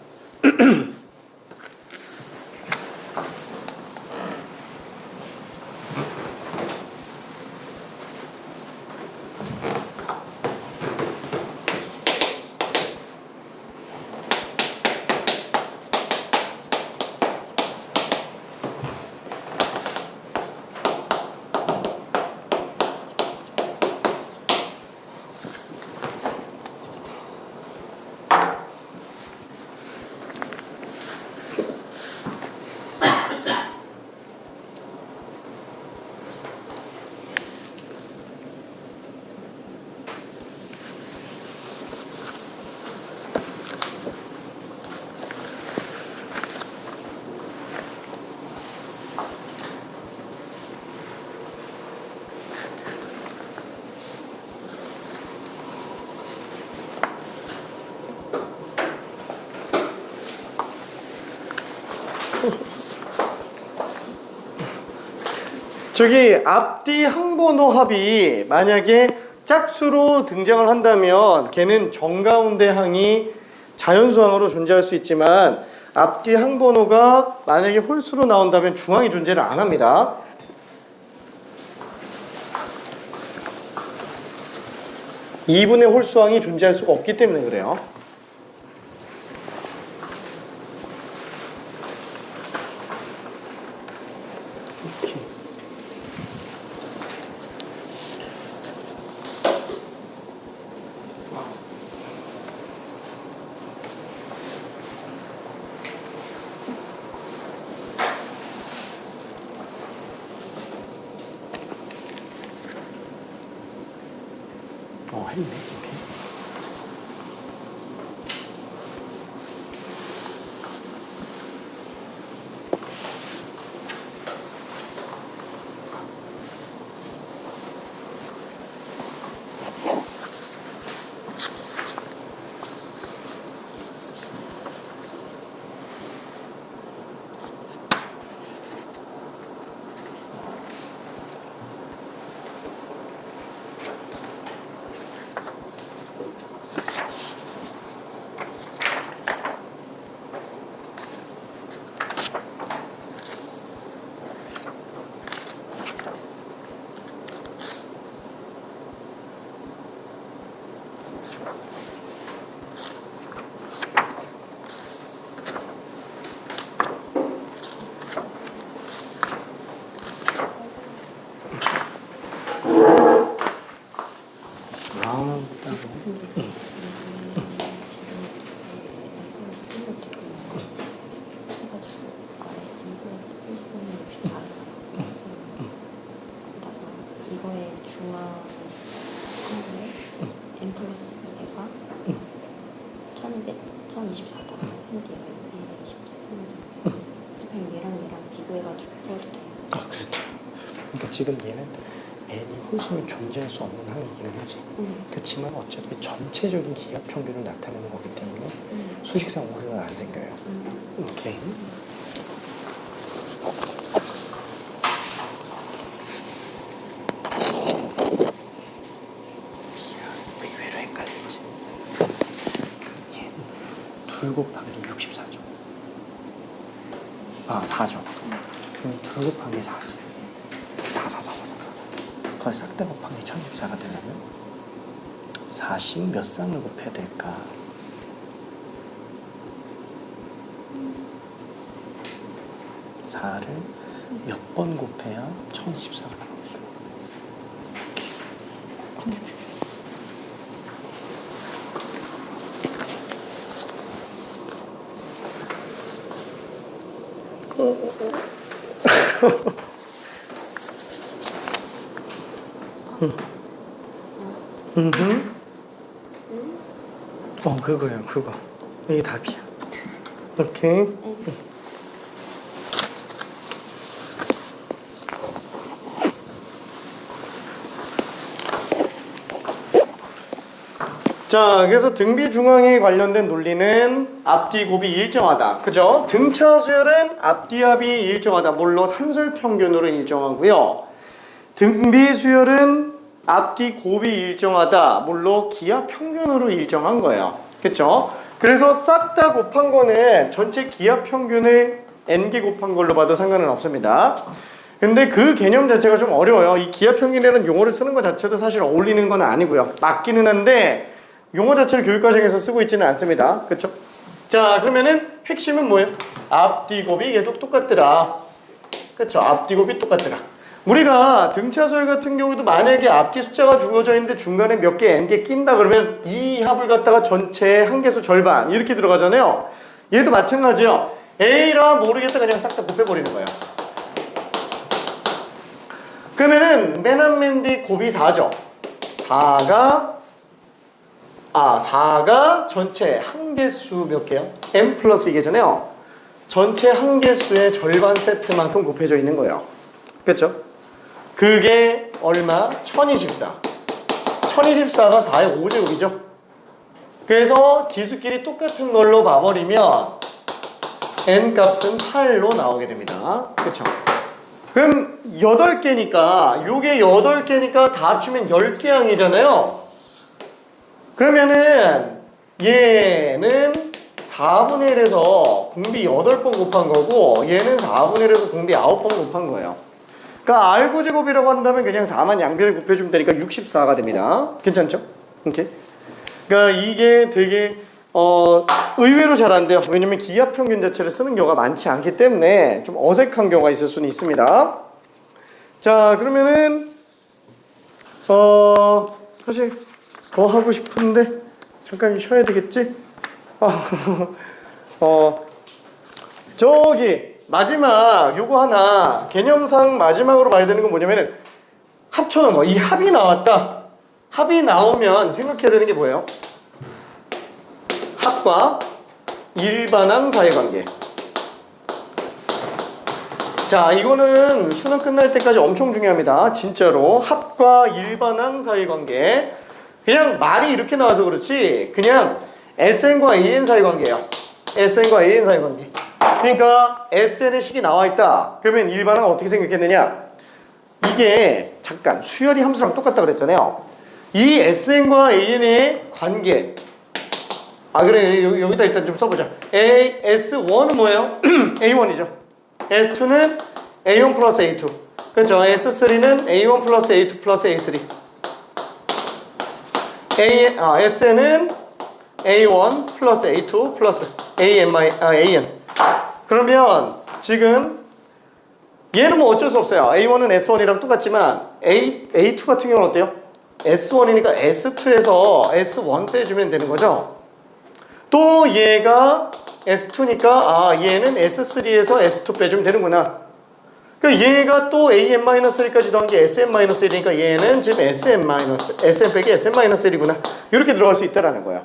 저기 앞뒤 항번호 합이 만약에 짝수로 등장을 한다면 걔는 정가운데 항이 자연수항으로 존재할 수 있지만 앞뒤 항번호가 만약에 홀수로 나온다면 중항이 존재를 안 합니다. 이분의 홀수항이 존재할 수가 없기 때문에 그래요. 했네. 오케이. 2024도 핸디 13도 그냥 얘랑 비교해가지고 풀어도 돼요. 아, 그렇죠. 그러니까 지금 얘는 n이 호수는 존재할 수 없는 항이기는 하지. 그렇지만 어차피 전체적인 기압 평균을 나타내는 거기 때문에 수식상 오류는 안 생겨요. 오케이. 의외로 헷갈리지. 얘는 2 곱하기 64죠. 아, 4죠. 그럼 2 곱하기 4지. 4. 그걸 싹 다 곱한 게 1024가 되려면 40 몇 쌍을 곱해야 될까? 4를 몇 번 곱해야 1024가 나올까? 오케이. 그거요, 그거. 이게 답이야. 오케이. 자, 그래서 등비 중앙에 관련된 논리는 앞뒤 곱이 일정하다. 그죠? 등차 수열은 앞뒤합이 일정하다. 뭘로? 산술 평균으로 일정하고요. 등비 수열은 앞뒤 곱이 일정하다. 뭘로? 기압 평균으로 일정한 거예요. 그쵸? 그래서 싹 다 곱한 거는 전체 기압 평균을 n개 곱한 걸로 봐도 상관은 없습니다. 근데 그 개념 자체가 좀 어려워요. 이 기압 평균이라는 용어를 쓰는 것 자체도 사실 어울리는 건 아니고요. 맞기는 한데 용어 자체를 교육과정에서 쓰고 있지는 않습니다. 그쵸? 자, 그러면은 핵심은 뭐예요? 앞뒤 곱이 계속 똑같더라. 그쵸? 앞뒤 곱이 똑같더라. 우리가 등차수열 같은 경우도 만약에 앞뒤 숫자가 주어져 있는데 중간에 몇 개 n개 낀다 그러면 이 합을 갖다가 전체 한 개수 절반 이렇게 들어가잖아요. 얘도 마찬가지요. A라 모르겠다 그냥 싹 다 곱해버리는 거예요. 그러면은 맨 앞 맨 뒤 곱이 4죠. 4가 전체 한 개수 몇 개요? n 플러스 이게잖아요. 전체 한 개수의 절반 세트만큼 곱해져 있는 거예요. 그렇죠? 그게 얼마? 1024. 1024가 4의 5제곱이죠. 그래서 지수끼리 똑같은 걸로 봐버리면 n 값은 8로 나오게 됩니다. 그렇죠? 그럼 8개니까 요게 8개니까 다 합치면 10개 항이잖아요. 그러면은 얘는 4분의 1에서 공비 8번 곱한 거고 얘는 4분의 1에서 공비 9번 곱한 거예요. 그러니까 R고제곱이라고 한다면 그냥 4만 양변을 곱해주면 되니까 64가 됩니다. 괜찮죠? 오케이. 그러니까 이게 되게 의외로 잘 안 돼요. 왜냐면 기압 평균 자체를 쓰는 경우가 많지 않기 때문에 좀 어색한 경우가 있을 수는 있습니다. 자, 그러면은 사실 더 하고 싶은데 잠깐 쉬어야 되겠지? 저기 마지막 요거 하나 개념상 마지막으로 봐야 되는 건 뭐냐면은 합쳐놓은 거. 이 합이 나왔다. 합이 나오면 생각해야 되는 게 뭐예요? 합과 일반항 사이관계. 자, 이거는 수능 끝날 때까지 엄청 중요합니다. 진짜로 합과 일반항 사이관계. 그냥 말이 이렇게 나와서 그렇지 그냥 SN과 AN 사이관계예요. SN과 AN 사이관계. 그러니까 SN의 식이 나와 있다. 그러면 일반항은 어떻게 생겼겠느냐? 이게 잠깐 수열이 함수랑 똑같다 그랬잖아요. 이 SN과 AN의 관계. 그래 여기다 일단 좀 써보자. S1은 뭐예요? A1이죠. S2는 A1 플러스 A2. 그렇죠. S3는 A1 플러스 A2 플러스 A3. SN은 A1 플러스 A2 플러스 AN. 그러면 지금 얘는 뭐 어쩔 수 없어요. A1은 S1이랑 똑같지만 A2 같은 경우는 어때요? S1이니까 S2에서 S1 빼주면 되는 거죠. 또 얘가 S2니까 얘는 S3에서 S2 빼주면 되는구나. 그러니까 얘가 또 AN-1까지 더한 게 SM-1이니까 얘는 지금 SM 빼기 SM-1이구나. 이렇게 들어갈 수 있다라는 거야.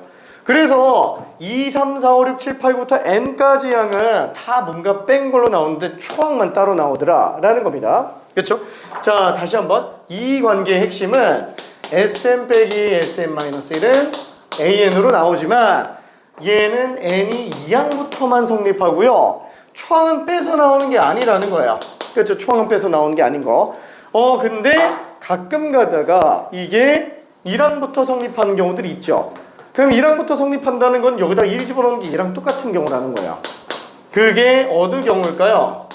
그래서 2, 3, 4, 5, 6, 7, 8부터 n까지 양은 다 뭔가 뺀 걸로 나오는데 초항만 따로 나오더라 라는 겁니다. 그렇죠? 자, 다시 한번 이 관계의 핵심은 Sn 빼기 Sn-1은 AN으로 나오지만 얘는 n이 2항부터만 성립하고요. 초항은 빼서 나오는 게 아니라는 거예요. 그렇죠? 초항은 빼서 나오는 게 아닌 거. 근데 가끔 가다가 이게 1항부터 성립하는 경우들이 있죠. 그럼 1항부터 성립한다는 건 여기다 1 집어넣는 게 2랑 똑같은 경우라는 거예요. 그게 어느 경우일까요?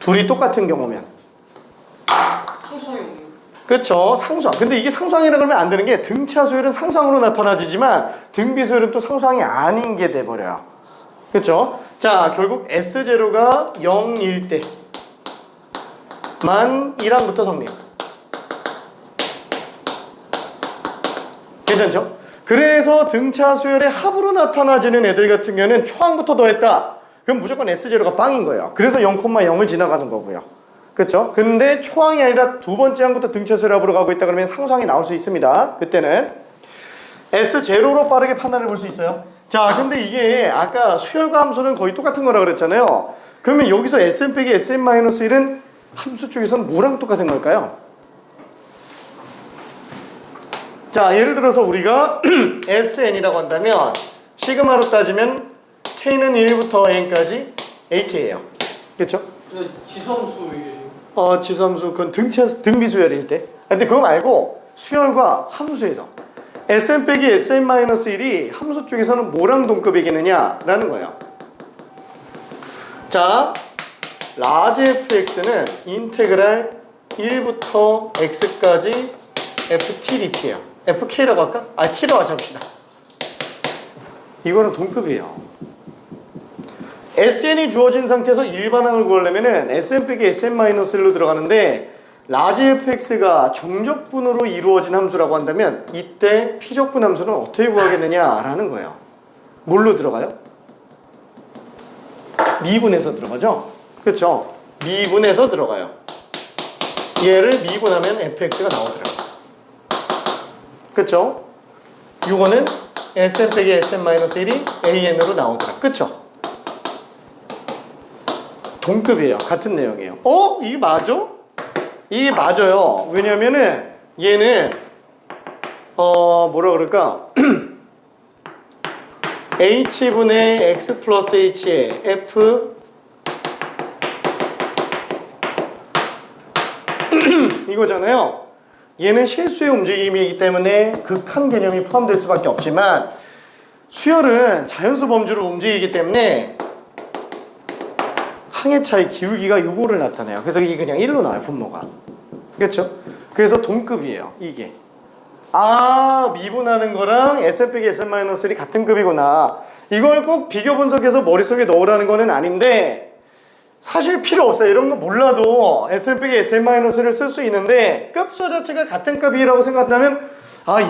둘이 똑같은 경우면. 상수항이 없는 거. 그렇죠. 상수항. 근데 이게 상수항이라 그러면 안 되는 게 등차 수열은 상수항으로 나타나지만 등비 수열은 또 상수항이 아닌 게 돼버려요. 그렇죠? 자, 결국 S0가 0일 때만 1항부터 성립. 괜찮죠? 그래서 등차 수열의 합으로 나타나지는 애들 같은 경우는 초항부터 더했다. 그럼 무조건 S0가 빵인 거예요. 그래서 0,0을 지나가는 거고요. 그렇죠? 근데 초항이 아니라 두 번째 항부터 등차 수열 합으로 가고 있다 그러면 상수항이 나올 수 있습니다. 그때는 S0로 빠르게 판단해 볼 수 있어요. 자, 근데 이게 아까 수열과 함수는 거의 똑같은 거라 그랬잖아요. 그러면 여기서 Sn 빼기 Sn-1은 함수 쪽에서는 뭐랑 똑같은 걸까요? 자, 예를 들어서 우리가 Sn이라고 한다면 시그마로 따지면 K는 1부터 N까지 AK예요. 그렇죠? 지수함수 이게 지수함수 그건 등비수열일 때. 근데 그거 말고 수열과 함수에서 Sn 빼기 Sn-1이 함수 쪽에서는 뭐랑 동급이겠느냐라는 거예요. 자, 라지 fx는 인테그랄 1부터 x까지 ftdt예요. fk라고 할까? t라고 하자 봅시다. 이거는 동급이에요. Sn이 주어진 상태에서 일반항을 구하려면은 Sn 빼기 Sn-1로 들어가는데 라지 fx가 정적분으로 이루어진 함수라고 한다면 이때 피적분 함수는 어떻게 구하겠느냐라는 거예요. 뭘로 들어가요? 미분해서 들어가죠? 그렇죠? 미분해서 들어가요. 얘를 미분하면 fx가 나오더라고요. 그렇죠? 이거는 Sn 빼기 Sn-1이 AN으로 나오더라. 그렇죠? 동급이에요. 같은 내용이에요. 이게 맞아? 이게 맞아요. 왜냐면은 얘는 뭐라 그럴까? h분의 x 플러스 h의 f 이거잖아요. 얘는 실수의 움직임이기 때문에 극한 개념이 포함될 수밖에 없지만 수열은 자연수 범주로 움직이기 때문에 항의 차의 기울기가 요거를 나타내요. 그래서 이게 그냥 1로 나와요, 분모가. 그렇죠? 그래서 동급이에요, 이게. 미분하는 거랑 Sn 빼기 Sn-1이 같은 급이구나. 이걸 꼭 비교 분석해서 머릿속에 넣으라는 거는 아닌데 사실 필요 없어요. 이런 거 몰라도 Sn 빼기 Sn-를 쓸 수 있는데 급수 자체가 같은 급이라고 생각한다면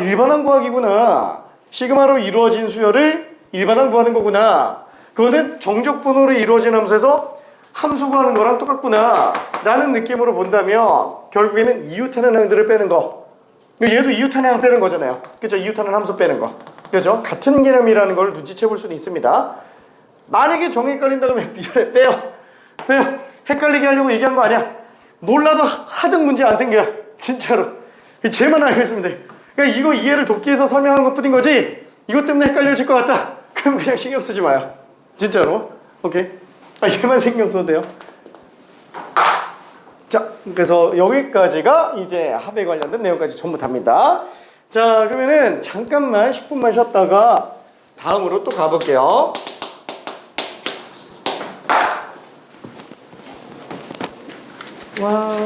일반항 구하기구나. 시그마로 이루어진 수열을 일반항 구하는 거구나. 그거는 정적분으로 이루어진 함수에서 함수 구하는 거랑 똑같구나 라는 느낌으로 본다면 결국에는 이웃하는 항들을 빼는 거. 얘도 이웃하는 항 빼는 거잖아요. 그렇죠? 이웃하는 함수 빼는 거. 그렇죠? 같은 개념이라는 걸 눈치채 볼 수는 있습니다. 만약에 정이 헷갈린다 그러면 빼요. 헷갈리게 하려고 얘기한 거 아니야. 몰라도 하등 문제 안 생겨요. 진짜로. 쟤만 알고 있으면 돼. 그러니까 이거 이해를 돕기 위해서 설명한 것 뿐인 거지 이것 때문에 헷갈려질 것 같다. 그럼 그냥 신경 쓰지 마요. 진짜로. 오케이? 얘만 신경 써도 돼요. 자, 그래서 여기까지가 이제 합에 관련된 내용까지 전부 답니다. 자, 그러면은 잠깐만 10분만 쉬었다가 다음으로 또 가볼게요. 와.